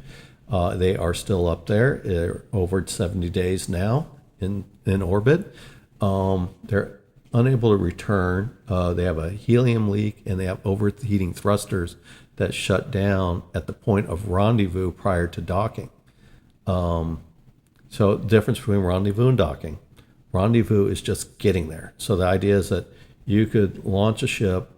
Speaker 2: They are still up there. They're over 70 days now in orbit. They're unable to return. They have a helium leak, and they have overheating thrusters that shut down at the point of rendezvous prior to docking. So the difference between rendezvous and docking. Rendezvous is just getting there. So the idea is that you could launch a ship,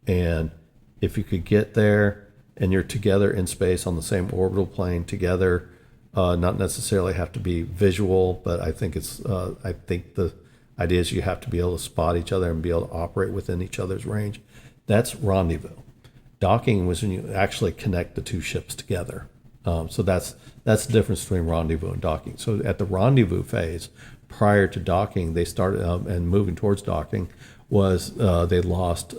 Speaker 2: and if you could get there and you're together in space on the same orbital plane together, not necessarily have to be visual, but I think the idea is you have to be able to spot each other and be able to operate within each other's range. That's rendezvous. Docking was when you actually connect the two ships together. So that's the difference between rendezvous and docking. So at the rendezvous phase, prior to docking, they started and moving towards docking was they lost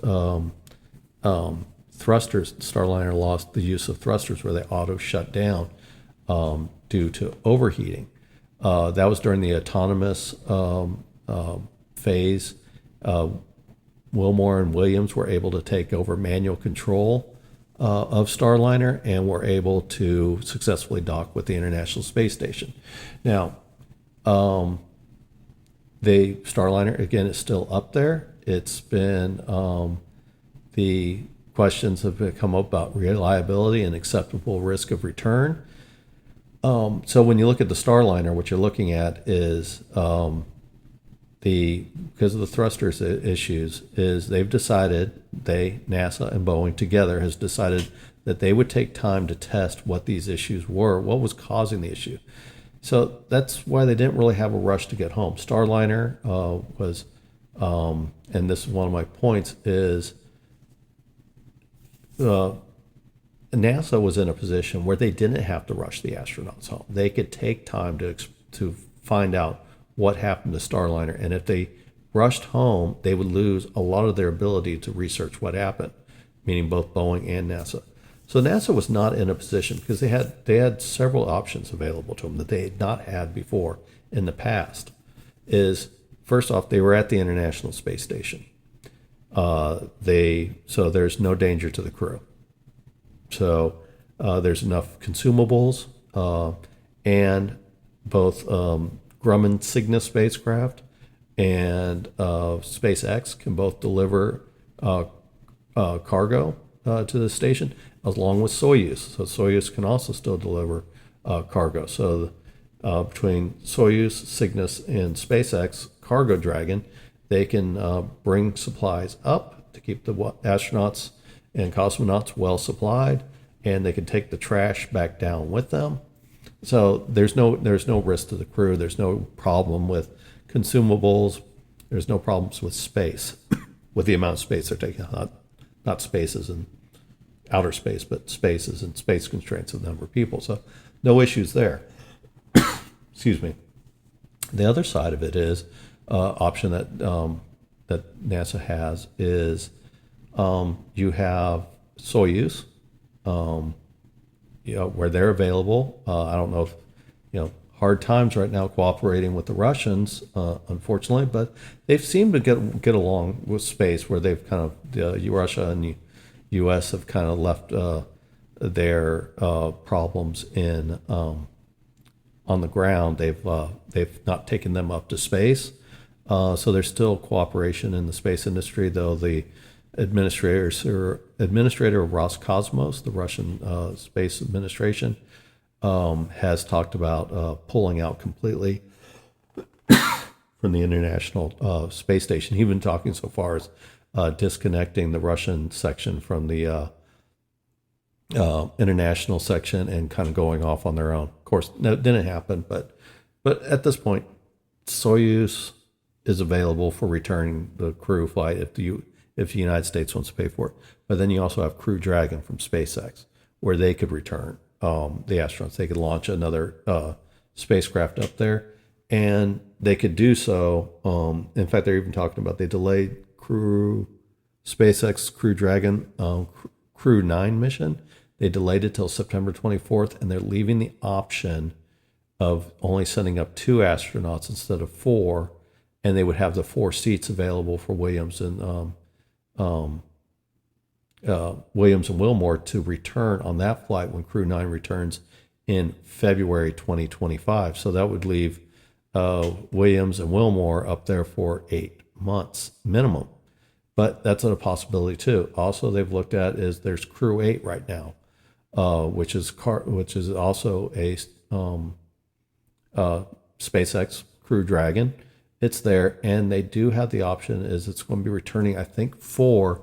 Speaker 2: thrusters. Starliner lost the use of thrusters where they auto shut down due to overheating. That was during the autonomous phase. Wilmore and Williams were able to take over manual control of Starliner and were able to successfully dock with the International Space Station. Now, the Starliner, again, is still up there. It's been, the questions have come up about reliability and acceptable risk of return. So when you look at the Starliner, what you're looking at is because of the thrusters issues, is they've decided, NASA and Boeing together has decided that they would take time to test what these issues were, what was causing the issue. So that's why they didn't really have a rush to get home. Starliner was, and this is one of my points, is NASA was in a position where they didn't have to rush the astronauts home. They could take time to find out what happened to Starliner, and if they rushed home, they would lose a lot of their ability to research what happened, meaning both Boeing and NASA. So NASA was not in a position, because they had several options available to them that they had not had before in the past. Is first off, they were at the International Space Station. So there's no danger to the crew. So there's enough consumables, and both Grumman Cygnus spacecraft and SpaceX can both deliver cargo to the station, along with Soyuz. So Soyuz can also still deliver cargo. So between Soyuz, Cygnus, and SpaceX Cargo Dragon, they can bring supplies up to keep the astronauts and cosmonauts well supplied, and they can take the trash back down with them. So there's no risk to the crew. There's no problem with consumables. There's no problems with space, with the amount of space they're taking. Not spaces and outer space, but spaces and space constraints of the number of people. So no issues there. Excuse me. The other side of it is option that NASA has is you have Soyuz, where they're available. I don't know if, hard times right now cooperating with the Russians, unfortunately, but they've seemed to get along with space, where they've kind of, Russia and the U.S. have kind of left their problems on the ground. They've not taken them up to space. So there's still cooperation in the space industry, though the administrator of Roscosmos, the Russian space administration, has talked about pulling out completely from the International Space Station. He's been talking so far as disconnecting the Russian section from the international section and kind of going off on their own. Of course, that didn't happen, but at this point, Soyuz is available for returning the crew flight if the United States wants to pay for it. But then you also have Crew Dragon from SpaceX, where they could return the astronauts. They could launch another spacecraft up there, and they could do so. In fact, they're even talking about they delayed SpaceX Crew Dragon Crew 9 mission. They delayed it till September 24th, and they're leaving the option of only sending up 2 astronauts instead of 4, and they would have the 4 seats available for Williams and Wilmore to return on that flight when Crew 9 returns in February 2025. So that would leave Williams and Wilmore up there for 8 months minimum. But that's a possibility too. Also, they've looked at is there's Crew 8 right now, which is also a SpaceX Crew Dragon. It's there, and they do have the option is it's going to be returning, I think, 4.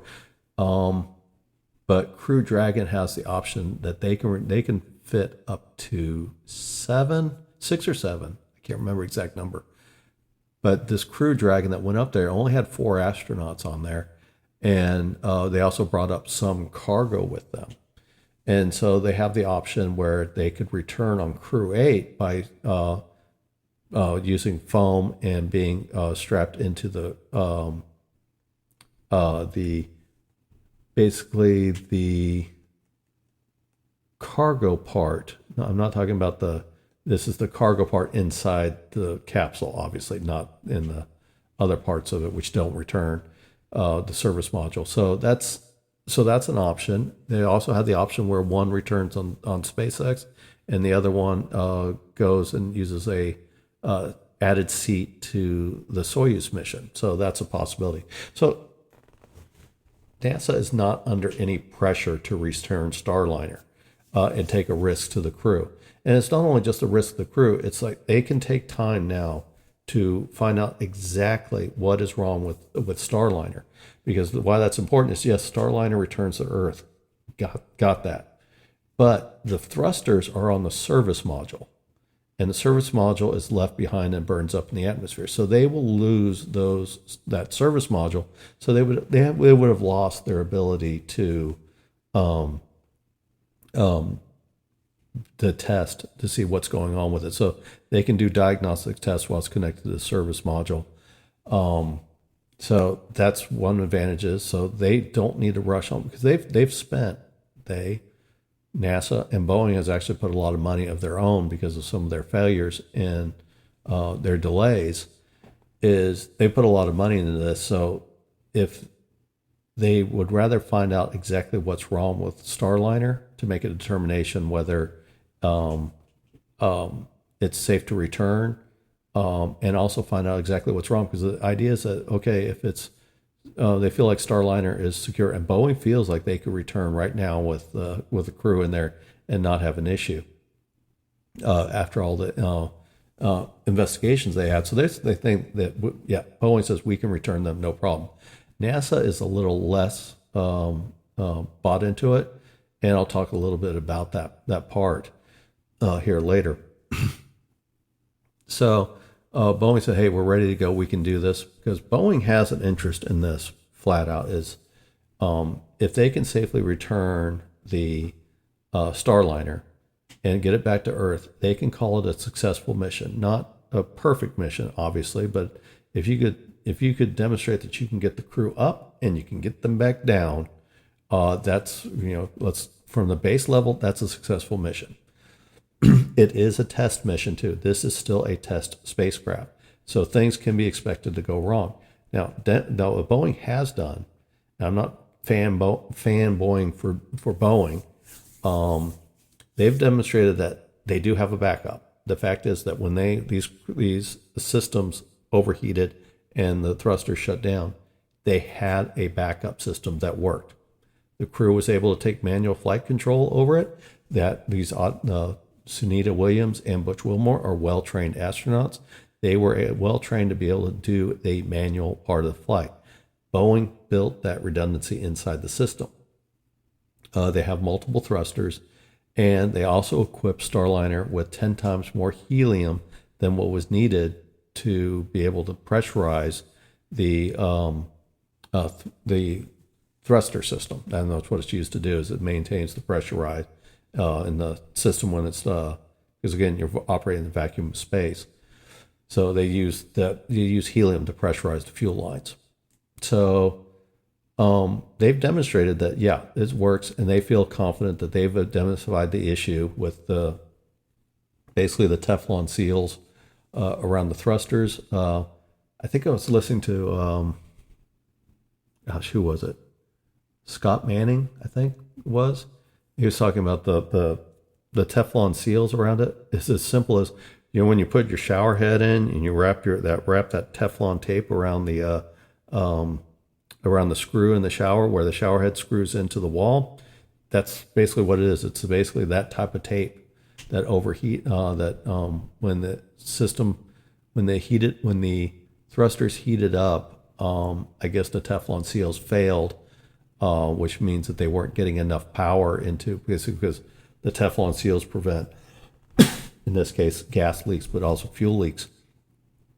Speaker 2: But Crew Dragon has the option that they can fit up to 6 or 7. I can't remember exact number. But this Crew Dragon that went up there only had 4 astronauts on there, and they also brought up some cargo with them. And so they have the option where they could return on Crew 8 by using foam and being strapped into the basically the cargo part. No, I'm not talking about this is the cargo part inside the capsule, obviously, not in the other parts of it, which don't return the service module. So that's an option. They also have the option where one returns on SpaceX and the other one goes and uses a added seat to the Soyuz mission. So that's a possibility. So NASA is not under any pressure to return Starliner and take a risk to the crew. And it's not only just a risk to the crew, it's like they can take time now to find out exactly what is wrong with Starliner. Because why that's important is, yes, Starliner returns to Earth. Got that. But the thrusters are on the service module. And the service module is left behind and burns up in the atmosphere. So they will lose that service module. So they would have lost their ability to test to see what's going on with it. So they can do diagnostic tests while it's connected to the service module. So that's one advantage is, so they don't need to rush on because NASA and Boeing has actually put a lot of money of their own because of some of their failures and their delays. Is they put a lot of money into this. So if they would rather find out exactly what's wrong with Starliner to make a determination whether it's safe to return, and also find out exactly what's wrong. Because the idea is that, okay, if it's they feel like Starliner is secure, and Boeing feels like they could return right now with the crew in there and not have an issue after all the investigations they had. So they think that, yeah, Boeing says we can return them, no problem. NASA is a little less bought into it, and I'll talk a little bit about that part here later. So Boeing said, hey, we're ready to go. We can do this, because Boeing has an interest in this flat out is if they can safely return the Starliner and get it back to Earth, they can call it a successful mission. Not a perfect mission, obviously, but if you could demonstrate that you can get the crew up and you can get them back down, that's, from the base level, that's a successful mission. It is a test mission too. This is still a test spacecraft, so things can be expected to go wrong. Now, what Boeing has done, and I'm not fanboying for Boeing, they've demonstrated that they do have a backup. The fact is that when these systems overheated and the thrusters shut down, they had a backup system that worked. The crew was able to take manual flight control over it. That these Sunita Williams and Butch Wilmore are well-trained astronauts. They were well-trained to be able to do the manual part of the flight. Boeing built that redundancy inside the system. They have multiple thrusters, and they also equipped Starliner with 10 times more helium than what was needed to be able to pressurize the thruster system. And that's what it's used to do, is it maintains the pressure rise in the system when it's because again, you're operating in vacuum space. So you use helium to pressurize the fuel lines. So they've demonstrated that, yeah, it works, and they feel confident that they've identified the issue with basically the Teflon seals around the thrusters. I think I was listening to, who was it? Scott Manning, I think it was. He was talking about the Teflon seals around it. It's as simple as, when you put your shower head in and you wrap that Teflon tape around the around the screw in the shower where the shower head screws into the wall. That's basically what it is. It's basically that type of tape that overheat, when the system, when the thrusters heated up, I guess the Teflon seals failed, which means that they weren't getting enough power into, because the Teflon seals prevent, in this case, gas leaks, but also fuel leaks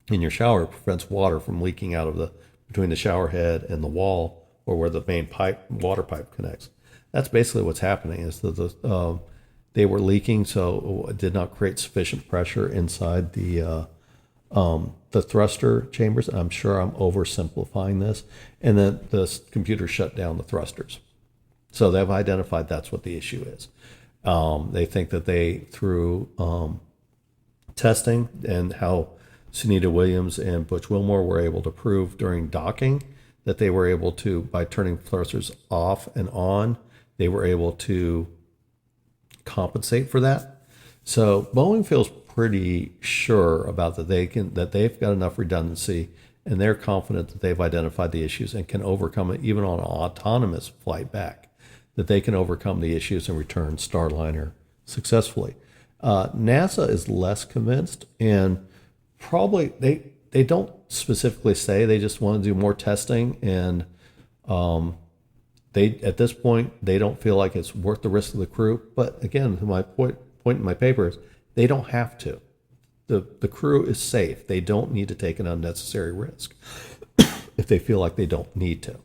Speaker 2: in your shower. It prevents water from leaking out of between the shower head and the wall, or where the main water pipe connects. That's basically what's happening, is that they were leaking, so it did not create sufficient pressure inside the thruster chambers. I'm sure I'm oversimplifying this. And then the computer shut down the thrusters. So they've identified that's what the issue is. They think that through testing and how Sunita Williams and Butch Wilmore were able to prove during docking that they were able to, by turning thrusters off and on, they were able to compensate for that. So Boeing feels pretty sure about that they've got enough redundancy, and they're confident that they've identified the issues and can overcome it even on an autonomous flight back, that they can overcome the issues and return Starliner successfully. NASA is less convinced, and probably they don't specifically say, they just want to do more testing, and they, at this point, they don't feel like it's worth the risk of the crew. But again, my point in my paper is they don't have to. The crew is safe. They don't need to take an unnecessary risk if they feel like they don't need to.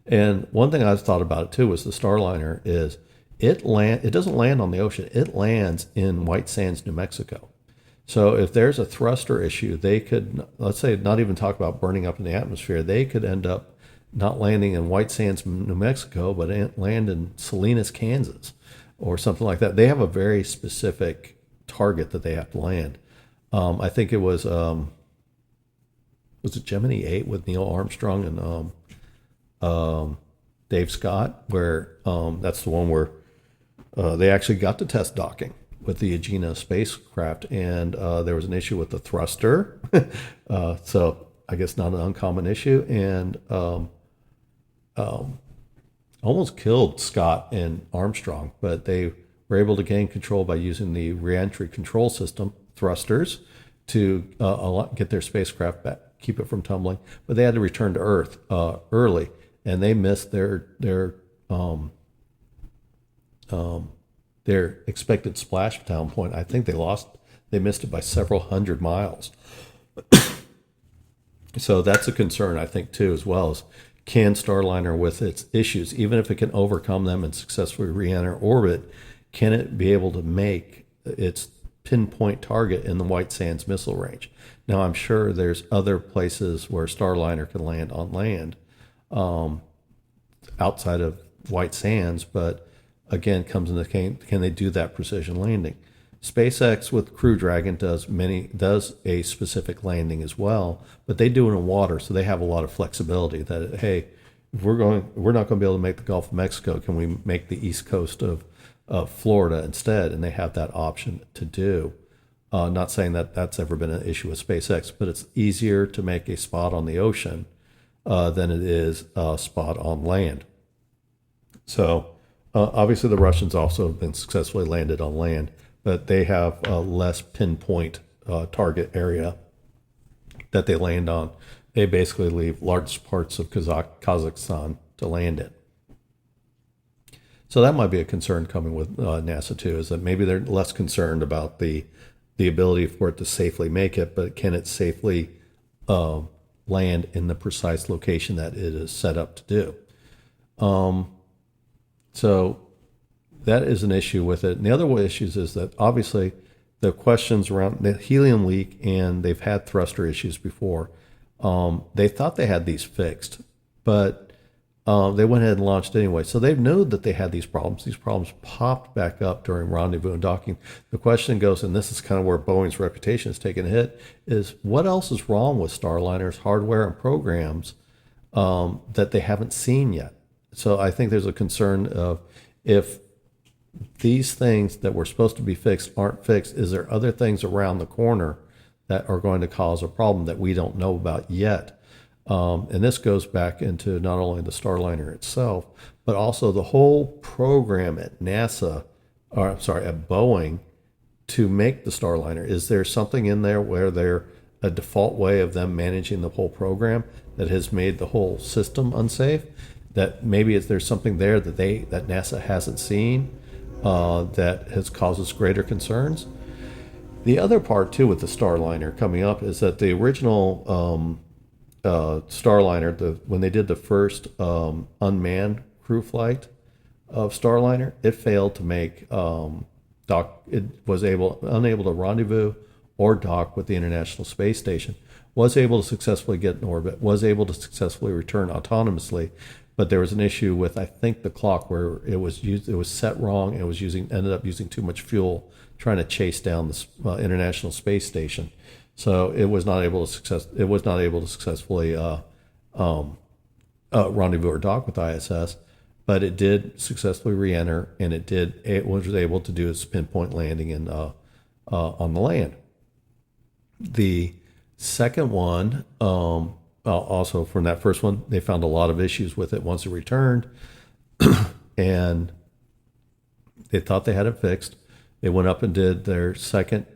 Speaker 2: And one thing I've thought about it too was the Starliner is it doesn't land on the ocean. It lands in White Sands, New Mexico. So if there's a thruster issue, they could, let's say, not even talk about burning up in the atmosphere. They could end up not landing in White Sands, New Mexico, but land in Salinas, Kansas, or something like that. They have a very specific target that they have to land. I think it was it Gemini 8 with Neil Armstrong and Dave Scott, where that's the one where they actually got to test docking with the Agena spacecraft, and there was an issue with the thruster. So I guess not an uncommon issue, and almost killed Scott and Armstrong, but they were able to gain control by using the reentry control system thrusters to get their spacecraft back, keep it from tumbling. But they had to return to Earth early, and they missed their expected splashdown point. I think they missed it by several hundred miles. So that's a concern, I think, too, as well, as can Starliner, with its issues, even if it can overcome them and successfully re-enter orbit, can it be able to make its pinpoint target in the White Sands missile range? Now, I'm sure there's other places where Starliner can land on land outside of White Sands, but again, comes into can they do that precision landing? SpaceX with Crew Dragon does a specific landing as well, but they do it in water, so they have a lot of flexibility. That, hey, if we're not going to be able to make the Gulf of Mexico, can we make the east coast of Florida instead? And they have that option to do. Not saying that that's ever been an issue with SpaceX, but it's easier to make a spot on the ocean than it is a spot on land. So obviously the Russians also have been successfully landed on land, but they have a less pinpoint target area that they land on. They basically leave large parts of Kazakhstan to land in. So that might be a concern coming with NASA too, is that maybe they're less concerned about the ability for it to safely make it, but can it safely land in the precise location that it is set up to do? So that is an issue with it. And the other issues is that obviously the questions around the helium leak, and they've had thruster issues before. They thought they had these fixed, but they went ahead and launched anyway. So they've known that they had these problems. These problems popped back up during rendezvous and docking. The question goes, and this is kind of where Boeing's reputation has taken a hit, is what else is wrong with Starliner's hardware and programs that they haven't seen yet? So I think there's a concern of, if these things that were supposed to be fixed aren't fixed, is there other things around the corner that are going to cause a problem that we don't know about yet? And this goes back into not only the Starliner itself, but also the whole program at NASA, or I'm sorry, at Boeing to make the Starliner. Is there something in there where they're a default way of them managing the whole program that has made the whole system unsafe? That maybe there's something there that NASA hasn't seen that has caused us greater concerns. The other part too with the Starliner coming up is that the original Starliner, when they did the first unmanned crew flight of Starliner, it failed to make dock. It was unable to rendezvous or dock with the International Space Station. Was able to successfully get in orbit. Was able to successfully return autonomously, but there was an issue with, I think, the clock where it was used. It was set wrong. And it was ended up using too much fuel trying to chase down the International Space Station. So it was not able to successfully rendezvous or dock with ISS, but it did successfully re-enter, and it was able to do its pinpoint landing on the land. The second one, also from that first one, they found a lot of issues with it once it returned, and they thought they had it fixed. They went up and did their second.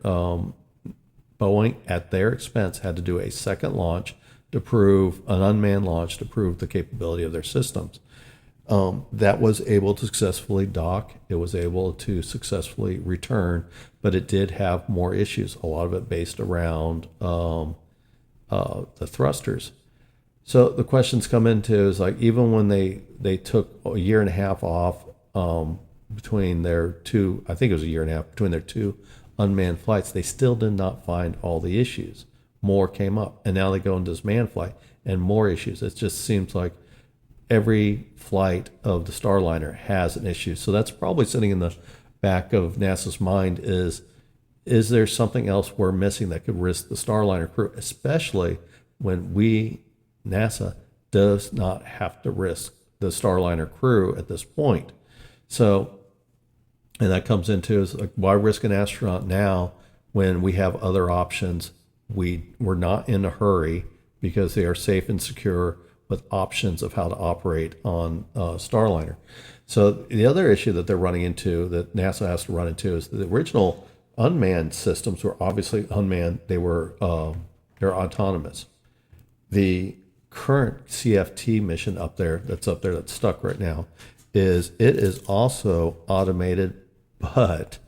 Speaker 2: Boeing, at their expense, had to do a second launch to prove an unmanned launch to prove the capability of their systems. That was able to successfully dock. It was able to successfully return, but it did have more issues. A lot of it based around the thrusters. So the questions come into is like, even when they took a year and a half off between their two, I think it was a year and a half between their two unmanned flights, they still did not find all the issues. More came up, and now they go into this manned flight and more issues. It just seems like every flight of the Starliner has an issue. So that's probably sitting in the back of NASA's mind is there something else we're missing that could risk the Starliner crew, especially when NASA does not have to risk the Starliner crew at this point. So, and that comes into is like, why risk an astronaut now when we have other options? We're not in a hurry because they are safe and secure with options of how to operate on Starliner. So the other issue that they're running into, that NASA has to run into, is the original unmanned systems were obviously unmanned. They're autonomous. The current CFT mission that's stuck right now, it is also automated, but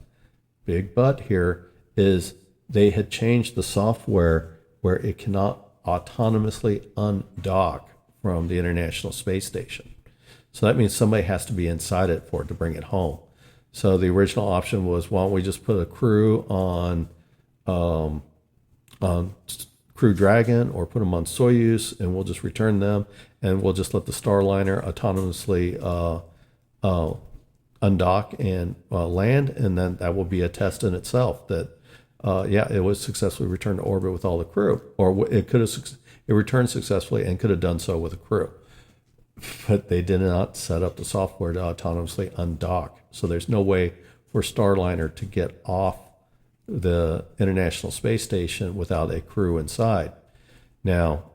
Speaker 2: big but here is they had changed the software where it cannot autonomously undock from the International Space Station. So that means somebody has to be inside it for it to bring it home. So the original option was, why don't we just put a crew on Crew Dragon or put them on Soyuz, and we'll just return them, and we'll just let the Starliner autonomously undock and land, and then that will be a test in itself that it was successfully returned to orbit with all the crew, or it returned successfully and could have done so with a crew, but they did not set up the software to autonomously undock. So there's no way for Starliner to get off the International Space Station without a crew inside. Now,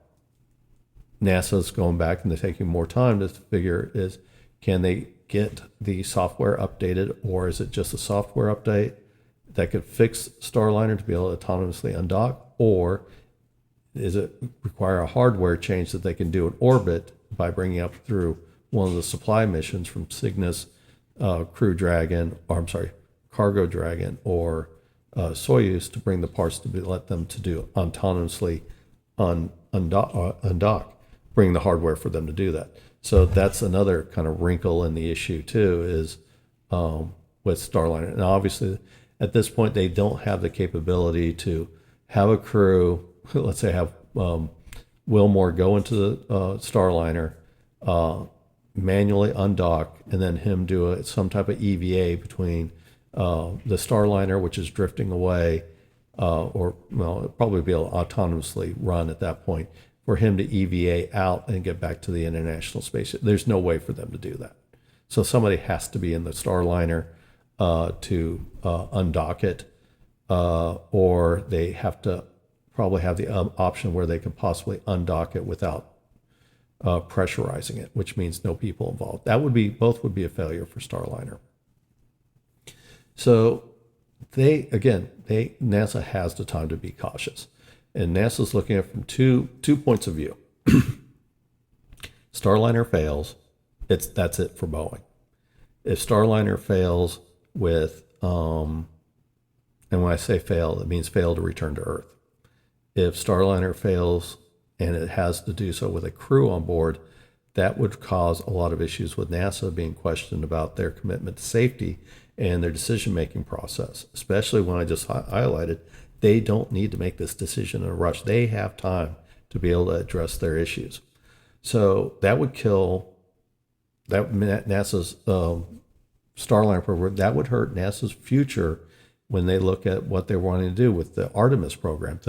Speaker 2: NASA's going back and they're taking more time to figure is, can they get the software updated, or is it just a software update that could fix Starliner to be able to autonomously undock, or is it require a hardware change that they can do in orbit by bringing up through one of the supply missions from Cygnus, Cargo Dragon, or Soyuz to bring the parts to let them to do autonomously undock, bring the hardware for them to do that. So that's another kind of wrinkle in the issue too, is with Starliner. And obviously at this point they don't have the capability to have a crew, let's say have Wilmore go into the Starliner, manually undock, and then him do some type of EVA between the Starliner, which is drifting away, it'll probably be able to autonomously run at that point, for him to EVA out and get back to the International Space. There's no way for them to do that. So somebody has to be in the Starliner to undock it, or they have to probably have the option where they could possibly undock it without pressurizing it, which means no people involved. Both would be a failure for Starliner. So NASA has the time to be cautious, and NASA's looking at it from two points of view. Starliner fails, that's it for Boeing. If Starliner fails with, and when I say fail, it means fail to return to Earth. If Starliner fails and it has to do so with a crew on board, that would cause a lot of issues with NASA being questioned about their commitment to safety and their decision-making process, especially when I just highlighted they don't need to make this decision in a rush. They have time to be able to address their issues. So that would kill that NASA's Starliner program. That would hurt NASA's future when they look at what they're wanting to do with the Artemis program.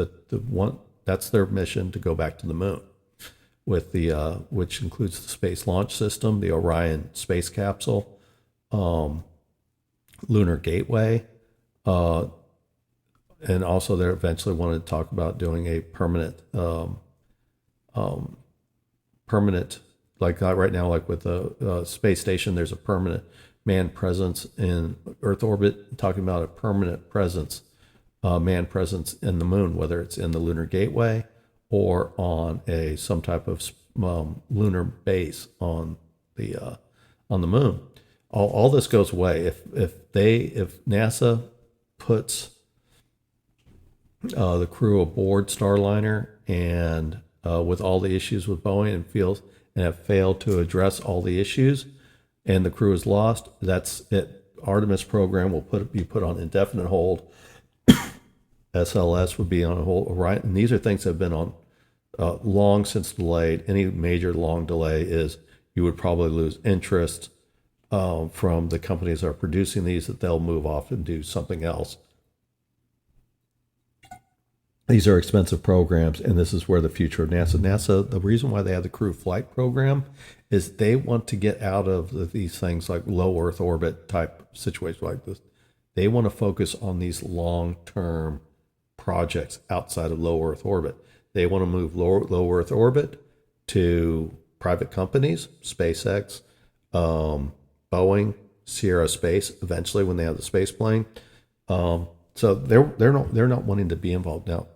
Speaker 2: That's their mission to go back to the moon, with the which includes the Space Launch System, the Orion space capsule, Lunar Gateway, and also they eventually wanted to talk about doing a permanent, like right now, like with the space station, there's a permanent manned presence in Earth orbit, talking about a permanent presence, manned presence in the moon, whether it's in the Lunar Gateway or on some type of lunar base on the moon. All this goes away if NASA puts the crew aboard Starliner and with all the issues with Boeing and have failed to address all the issues, and the crew is lost, that's it. Artemis program will be put on indefinite hold. SLS would be on a hold, right? And these are things that have been on long since delayed. Any major long delay is you would probably lose interest from the companies that are producing these, that they'll move off and do something else. These are expensive programs, and this is where the future of NASA, the reason why they have the crew flight program is they want to get out of these things like low Earth orbit type situations like this. They want to focus on these long-term projects outside of low Earth orbit. They want to move low Earth orbit to private companies, SpaceX, Boeing, Sierra Space, eventually when they have the space plane. So they're not wanting to be involved now.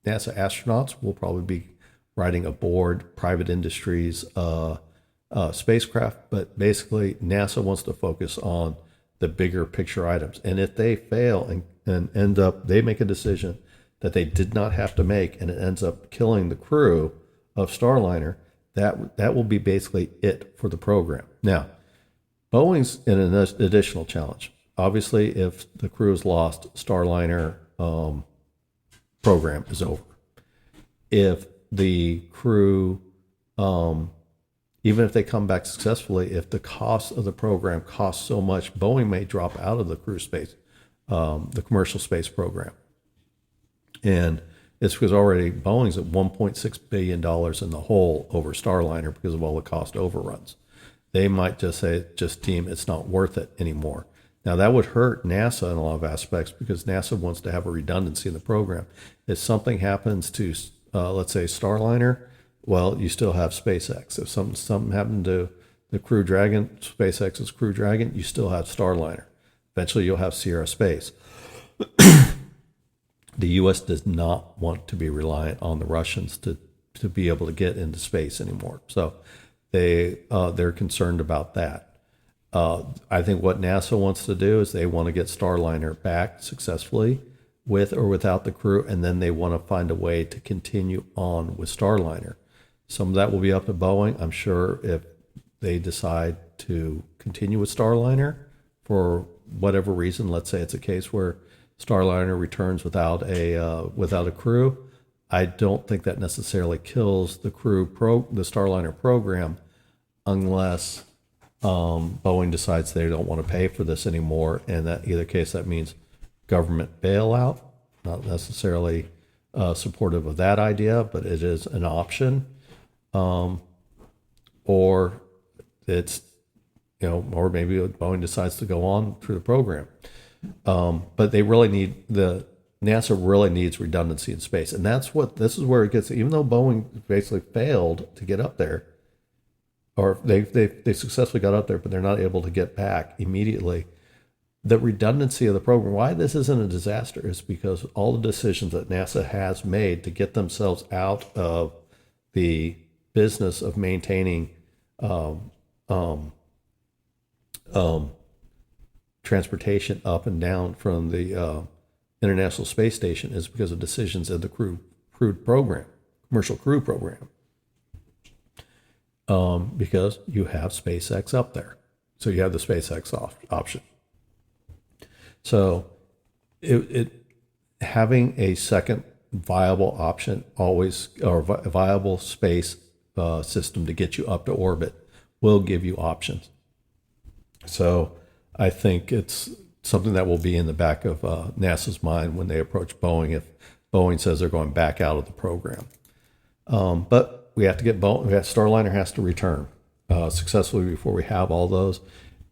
Speaker 2: NASA astronauts will probably be riding aboard private industries spacecraft, but basically NASA wants to focus on the bigger picture items. And if they fail and end up, they make a decision that they did not have to make, and it ends up killing the crew of Starliner, that will be basically it for the program. Now, Boeing's in an additional challenge. Obviously, if the crew is lost, Starliner program is over. If the crew, even if they come back successfully, if the cost of the program costs so much, Boeing may drop out of the crew space, the commercial space program. And it's because already Boeing's at $1.6 billion in the hole over Starliner because of all the cost overruns. They might just say, team, it's not worth it anymore. Now, that would hurt NASA in a lot of aspects because NASA wants to have a redundancy in the program. If something happens to, let's say, Starliner, well, you still have SpaceX. If something happened to the Crew Dragon, SpaceX's Crew Dragon, you still have Starliner. Eventually, you'll have Sierra Space. The U.S. does not want to be reliant on the Russians to be able to get into space anymore. So they're concerned about that. I think what NASA wants to do is they want to get Starliner back successfully with or without the crew, and then they want to find a way to continue on with Starliner. Some of that will be up to Boeing. I'm sure if they decide to continue with Starliner for whatever reason, let's say it's a case where Starliner returns without a crew, I don't think that necessarily kills the the Starliner program, unless Boeing decides they don't want to pay for this anymore, and that either case that means government bailout. Not necessarily supportive of that idea, but it is an option. Or it's or maybe Boeing decides to go on through the program. But they really need NASA really needs redundancy in space. And this is where it gets, even though Boeing basically failed to get up there, or they successfully got up there, but they're not able to get back immediately. The redundancy of the program, why this isn't a disaster, is because all the decisions that NASA has made to get themselves out of the business of maintaining transportation up and down from the International Space Station is because of decisions in the crewed program, commercial crew program. Because you have SpaceX up there. So you have the SpaceX option. So having a second viable option always, or viable space system to get you up to orbit will give you options. So I think it's something that will be in the back of NASA's mind when they approach Boeing if Boeing says they're going back out of the program. But we have to get Boeing, Starliner has to return successfully before we have all those.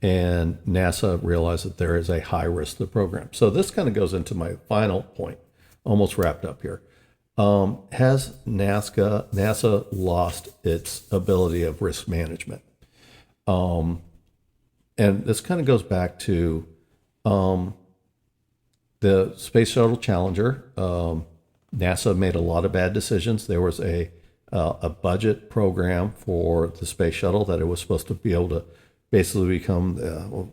Speaker 2: And NASA realized that there is a high risk to the program. So this kind of goes into my final point, almost wrapped up here. Has NASA lost its ability of risk management? And this kind of goes back to the Space Shuttle Challenger. NASA made a lot of bad decisions. There was a budget program for the space shuttle that it was supposed to be able to basically become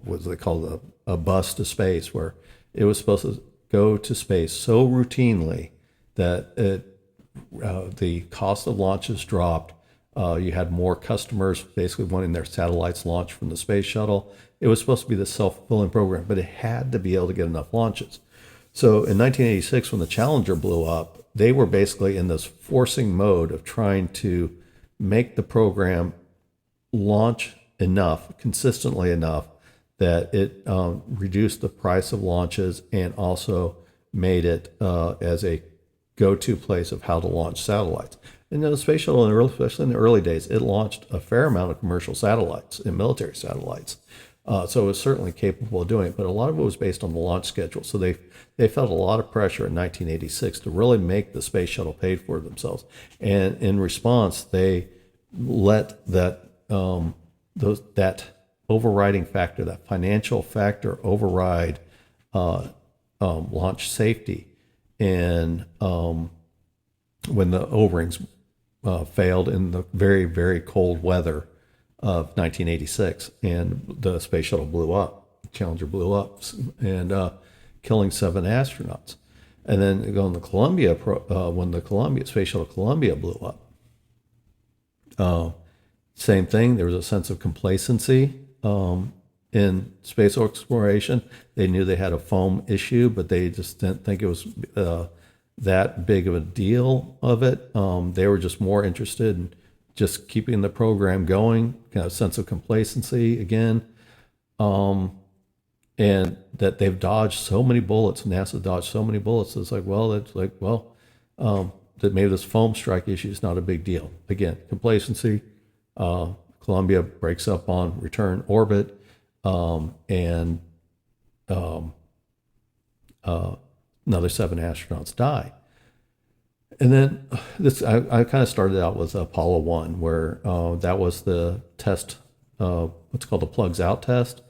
Speaker 2: what they call a bus to space, where it was supposed to go to space so routinely that the cost of launches dropped. You had more customers basically wanting their satellites launched from the space shuttle. It was supposed to be the self-fulfilling program, but it had to be able to get enough launches. So in 1986, when the Challenger blew up, they were basically in this forcing mode of trying to make the program launch enough, consistently enough, that it reduced the price of launches and also made it as a go-to place of how to launch satellites. And the space shuttle, especially in the early days, it launched a fair amount of commercial satellites and military satellites. So it was certainly capable of doing it, but a lot of it was based on the launch schedule. So they felt a lot of pressure in 1986 to really make the space shuttle pay for themselves. And in response, they let that that overriding factor, that financial factor, override launch safety. And when the O-rings failed in the very, very cold weather of 1986, and the space shuttle blew up, Challenger blew up, and killing 7 astronauts. And then going to Columbia, when the space shuttle Columbia blew up, same thing. There was a sense of complacency in space exploration. They knew they had a foam issue, but they just didn't think it was that big of a deal of it. They were just more interested in just keeping the program going, kind of sense of complacency again. And that they've dodged so many bullets, NASA dodged so many bullets. It's like, that maybe this foam strike issue is not a big deal. Again, complacency. Columbia breaks up on return orbit, and another 7 astronauts die. And then I kind of started out with Apollo 1, where that was the test, what's called the plugs out test.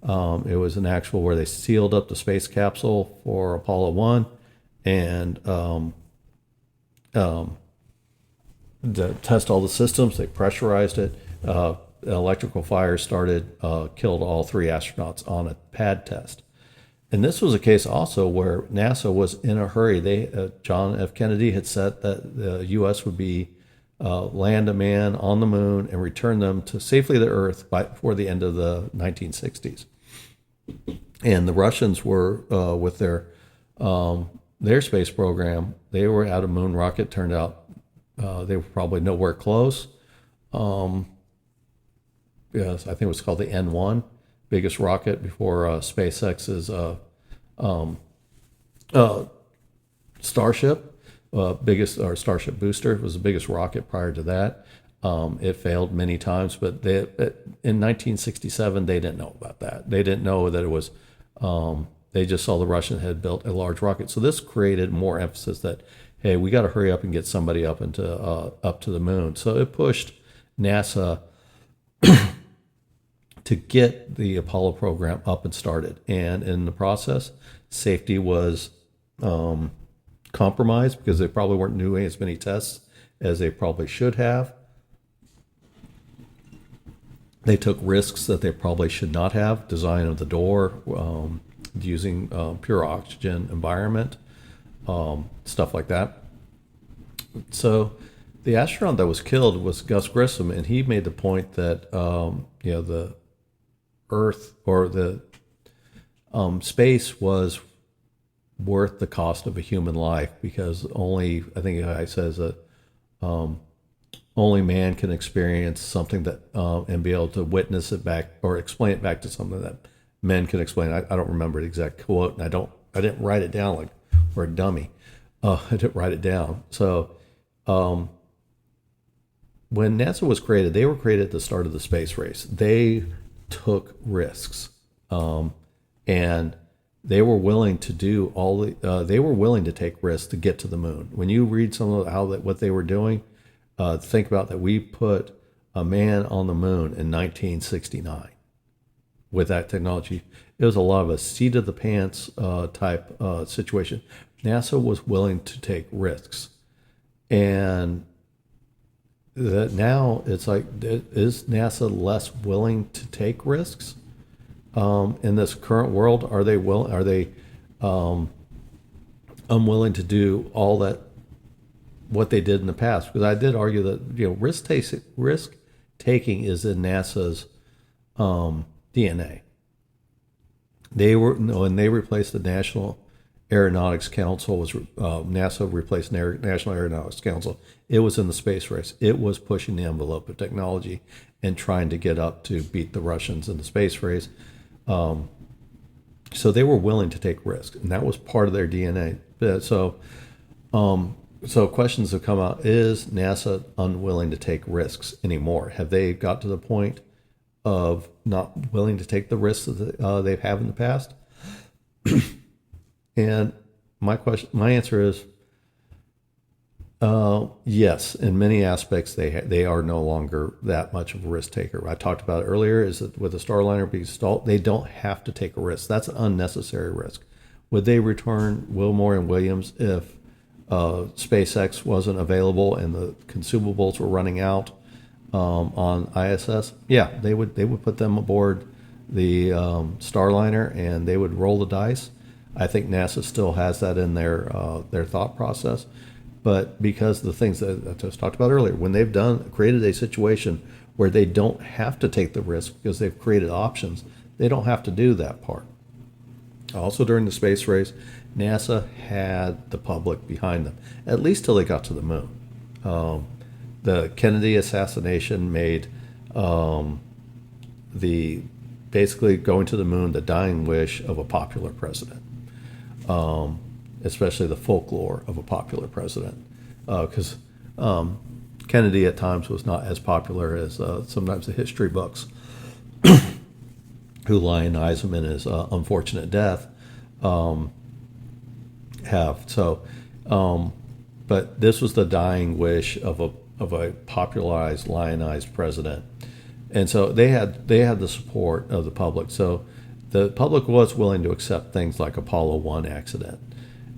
Speaker 2: It was an actual where they sealed up the space capsule for Apollo 1 and to test all the systems. They pressurized it. Electrical fire started, killed all 3 astronauts on a pad test. And this was a case also where NASA was in a hurry. John F. Kennedy had said that the U.S. would be land a man on the moon and return them to safely to Earth before the end of the 1960s. And the Russians were with their space program. They were at a moon rocket. Turned out they were probably nowhere close. Yes, I think it was called the N1, biggest rocket before SpaceX's Starship, Starship booster was the biggest rocket prior to that. It failed many times, but in 1967 they didn't know about that. They didn't know that it was they just saw the Russians had built a large rocket. So this created more emphasis that, hey, we got to hurry up and get somebody up to the moon. So it pushed NASA to get the Apollo program up and started. And in the process, safety was compromised because they probably weren't doing as many tests as they probably should have. They took risks that they probably should not have. Design of the door, using pure oxygen environment, stuff like that. So the astronaut that was killed was Gus Grissom, and he made the point that the Earth or the space was worth the cost of a human life, because only, I think I says that only man can experience something that and be able to witness it back or explain it back to something that men can explain. I don't remember the exact quote, and I didn't write it down like we're a dummy. I didn't write it down. So when NASA was created, they were created at the start of the space race. They took risks, and they were willing to do they were willing to take risks to get to the moon. When you read some of what they were doing, think about that. We put a man on the moon in 1969 with that technology. It was a lot of a seat of the pants type situation. NASA was willing to take risks, and that now it's like, is NASA less willing to take risks in this current world? Are they unwilling to do all that what they did in the past? Because I did argue that risk taking is in NASA's DNA. When they replaced the National Aeronautics Council, NASA replaced National Aeronautics Council. It was in the space race. It was pushing the envelope of technology and trying to get up to beat the Russians in the space race. So they were willing to take risks, and that was part of their DNA. So questions have come out: is NASA unwilling to take risks anymore? Have they got to the point of not willing to take the risks that they've had in the past? And my answer is yes. In many aspects, they are no longer that much of a risk taker. I talked about it earlier, is that with the Starliner being stalled, they don't have to take a risk. That's an unnecessary risk. Would they return Wilmore and Williams if SpaceX wasn't available and the consumables were running out on ISS? Yeah, they would put them aboard the Starliner, and they would roll the dice. I think NASA still has that in their thought process, but because of the things that I just talked about earlier, when they've created a situation where they don't have to take the risk because they've created options, they don't have to do that part. Also, during the space race, NASA had the public behind them, at least till they got to the moon. The Kennedy assassination made basically going to the moon the dying wish of a popular president, especially the folklore of a popular president, because Kennedy at times was not as popular as sometimes the history books who lionize him in his unfortunate death have. So, but this was the dying wish of a popularized, lionized president, and so they had the support of the public. So the public was willing to accept things like Apollo 1 accident,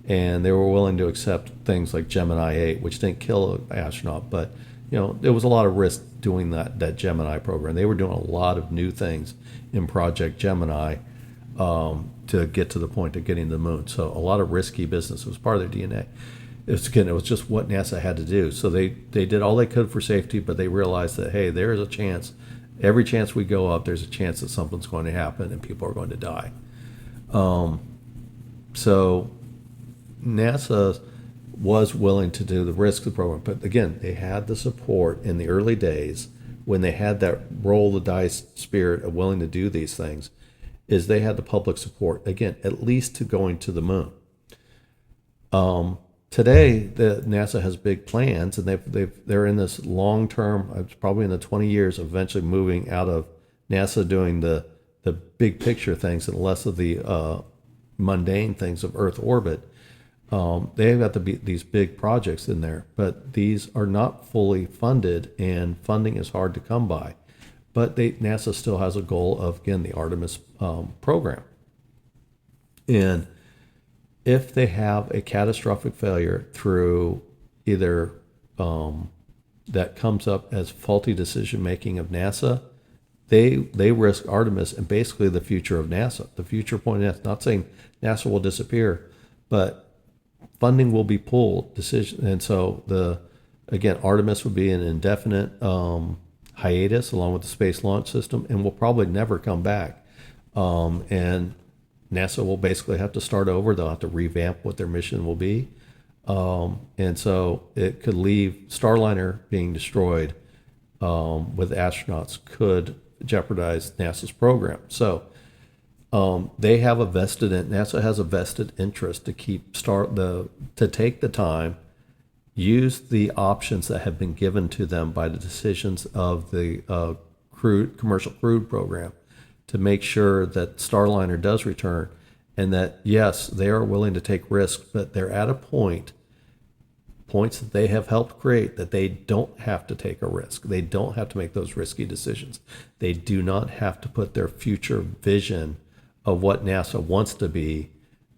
Speaker 2: and they were willing to accept things like Gemini 8, which didn't kill an astronaut, but there was a lot of risk doing that Gemini program. They were doing a lot of new things in Project Gemini to get to the point of getting to the moon. So a lot of risky business was part of their DNA. It was just what NASA had to do. So they did all they could for safety, but they realized that, hey, there is a chance. Every chance we go up, there's a chance that something's going to happen and people are going to die. So NASA was willing to do the risk of the program. But again, they had the support in the early days when they had that roll the dice spirit of willing to do these things, is they had the public support, again, at least to going to the moon. Today, NASA has big plans, and they're in this long-term, it's probably in the 20 years, of eventually moving out of NASA doing the big picture things and less of the mundane things of Earth orbit. They've got to be these big projects in there, but these are not fully funded, and funding is hard to come by. But NASA still has a goal of, again, the Artemis program. And if they have a catastrophic failure through either that comes up as faulty decision making of NASA, they risk Artemis and basically the future of NASA. The future point is not saying NASA will disappear, but funding will be pulled. And so again, Artemis would be an indefinite hiatus along with the Space Launch System, and will probably never come back. And NASA will basically have to start over. They'll have to revamp what their mission will be. And so it could leave Starliner being destroyed with astronauts could jeopardize NASA's program. So they have NASA has a vested interest to to take the time, use the options that have been given to them by the decisions of the commercial crewed program to make sure that Starliner does return, and that, yes, they are willing to take risks, but they're at a points that they have helped create, that they don't have to take a risk. They don't have to make those risky decisions. They do not have to put their future vision of what NASA wants to be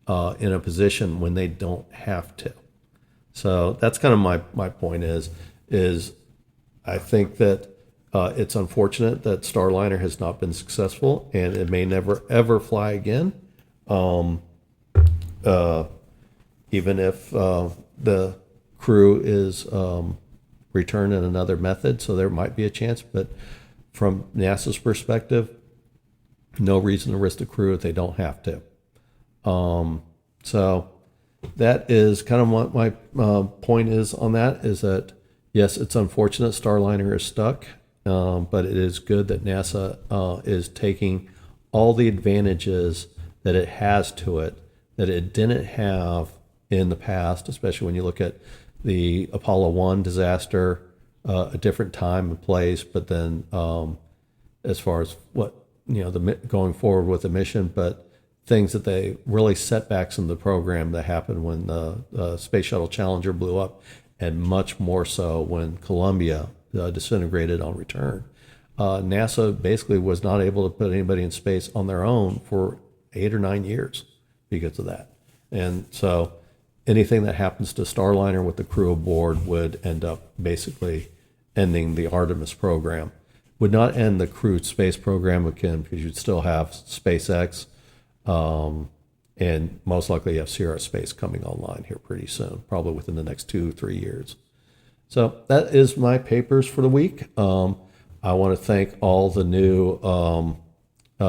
Speaker 2: in a position when they don't have to. So that's kind of my point is I think that it's unfortunate that Starliner has not been successful, and it may never, ever fly again. Even if the crew is returned in another method, so there might be a chance. But from NASA's perspective, no reason to risk the crew if they don't have to. So that is kind of what my point is on that, is that, yes, it's unfortunate Starliner is stuck, but it is good that NASA is taking all the advantages that it has to it that it didn't have in the past, especially when you look at the Apollo 1 disaster, a different time and place, but then as far as what, going forward with the mission, but things that they really setbacks in the program that happened when the Space Shuttle Challenger blew up, and much more so when Columbia disintegrated on return. NASA basically was not able to put anybody in space on their own for 8 or 9 years because of that. And so anything that happens to Starliner with the crew aboard would end up basically ending the Artemis program. Would not end the crewed space program again, because you'd still have SpaceX, and most likely you have Sierra Space coming online here pretty soon, probably within the next 2-3 years. So that is my papers for the week. I want to thank all the new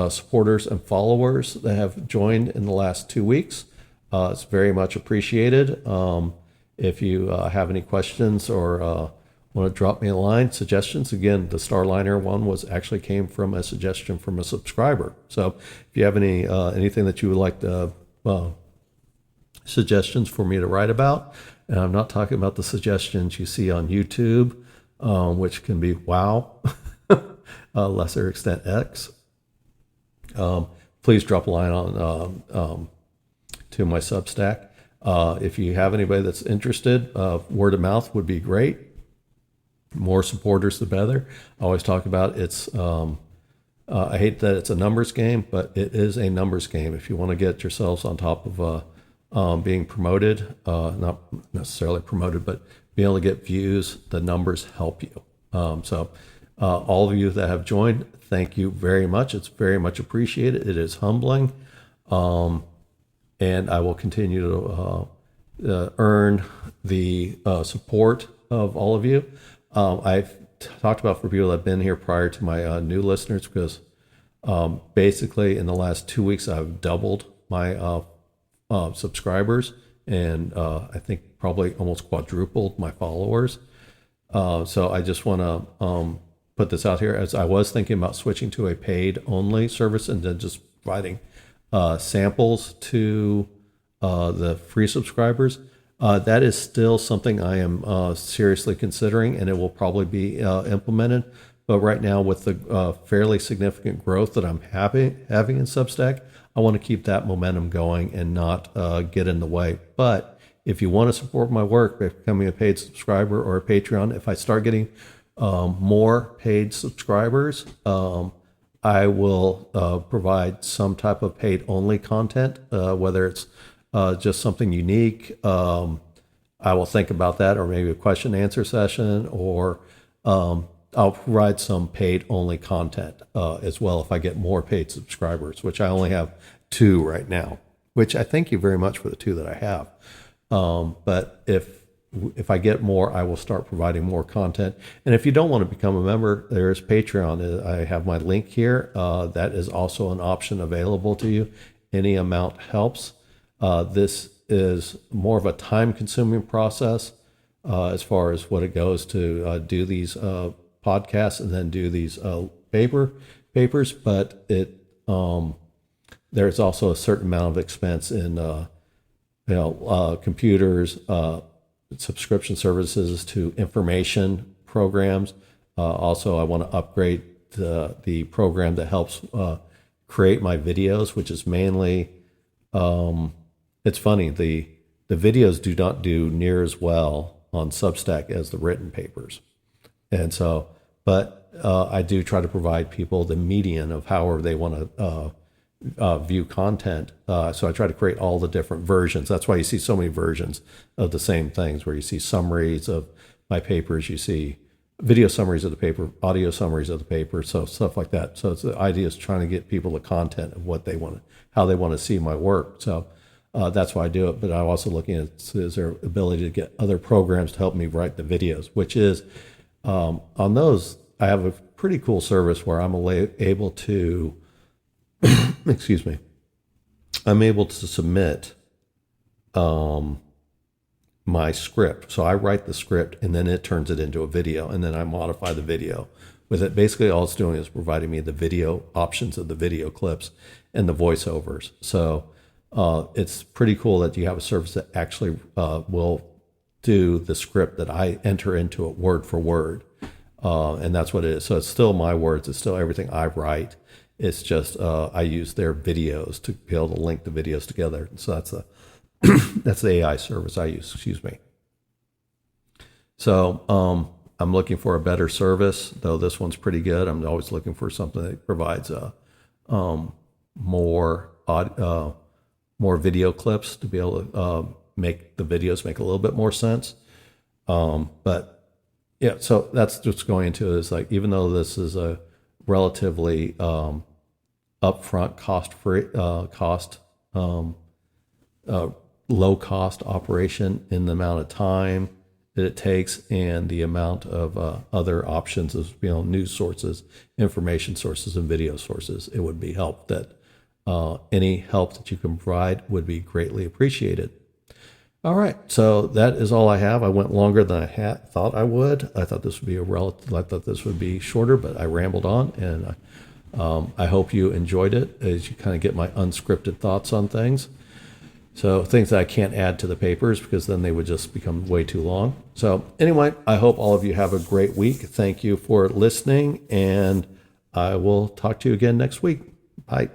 Speaker 2: supporters and followers that have joined in the last 2 weeks. It's very much appreciated. If you have any questions or want to drop me a line, suggestions, again, the Starliner one came from a suggestion from a subscriber. So if you have anything that you would like to suggestions for me to write about, and I'm not talking about the suggestions you see on YouTube, which can be wow, lesser extent X. Please drop a line on to my Substack. If you have anybody that's interested, word of mouth would be great. More supporters, the better. I always talk about I hate that it's a numbers game, but it is a numbers game. If you want to get yourselves on top of being promoted, not necessarily promoted, but being able to get views, the numbers help you. So all of you that have joined, thank you very much. It's very much appreciated. It is humbling. And I will continue to earn the support of all of you. I've talked about for people that have been here prior to my new listeners, because basically in the last 2 weeks I've doubled my subscribers, and I think probably almost quadrupled my followers. So I just want to put this out here, as I was thinking about switching to a paid only service and then just providing samples to the free subscribers. That is still something I am seriously considering, and it will probably be implemented. But right now, with the fairly significant growth that I'm having in Substack, I want to keep that momentum going and not get in the way. But if you want to support my work by becoming a paid subscriber or a Patreon, if I start getting more paid subscribers, I will provide some type of paid-only content, whether it's just something unique. I will think about that, or maybe a question and answer session, or I'll provide some paid-only content as well if I get more paid subscribers, which I only have 2 right now, which I thank you very much for the 2 that I have. But if I get more, I will start providing more content. And if you don't want to become a member, there's Patreon. I have my link here. That is also an option available to you. Any amount helps. This is more of a time-consuming process as far as what it goes to do these podcasts and then do these papers. But there's also a certain amount of expense in computers, subscription services to information programs. Also, I want to upgrade the program that helps create my videos, which is mainly, it's funny, the videos do not do near as well on Substack as the written papers. And so, but I do try to provide people the median of however they want to view content. So I try to create all the different versions. That's why you see so many versions of the same things, where you see summaries of my papers, you see video summaries of the paper, audio summaries of the paper, so stuff like that. So it's the idea is trying to get people the content of what they want, how they want to see my work. So that's why I do it. But I'm also looking at is there ability to get other programs to help me write the videos, which is on those, I have a pretty cool service where I'm able to excuse me, I'm able to submit my script. So I write the script and then it turns it into a video, and then I modify the video with it. Basically, all it's doing is providing me the video options of the video clips and the voiceovers. So it's pretty cool that you have a service that actually will do the script that I enter into it word for word. And that's what it is. So it's still my words. It's still everything I write. It's just I use their videos to be able to link the videos together. So that's the AI service I use. Excuse me. So I'm looking for a better service, though this one's pretty good. I'm always looking for something that provides more video clips to be able to make the videos make a little bit more sense. But yeah, so that's just going into it. Is like, even though this is a relatively upfront low cost operation in the amount of time that it takes and the amount of other options as news sources, information sources, and video sources, it would be help that any help that you can provide would be greatly appreciated. All right, so that is all I have. I went longer than I thought I would. I thought this would be I thought this would be shorter, but I rambled on, and I hope you enjoyed it as you kind of get my unscripted thoughts on things. So things that I can't add to the papers because then they would just become way too long. So anyway, I hope all of you have a great week. Thank you for listening, and I will talk to you again next week. Bye.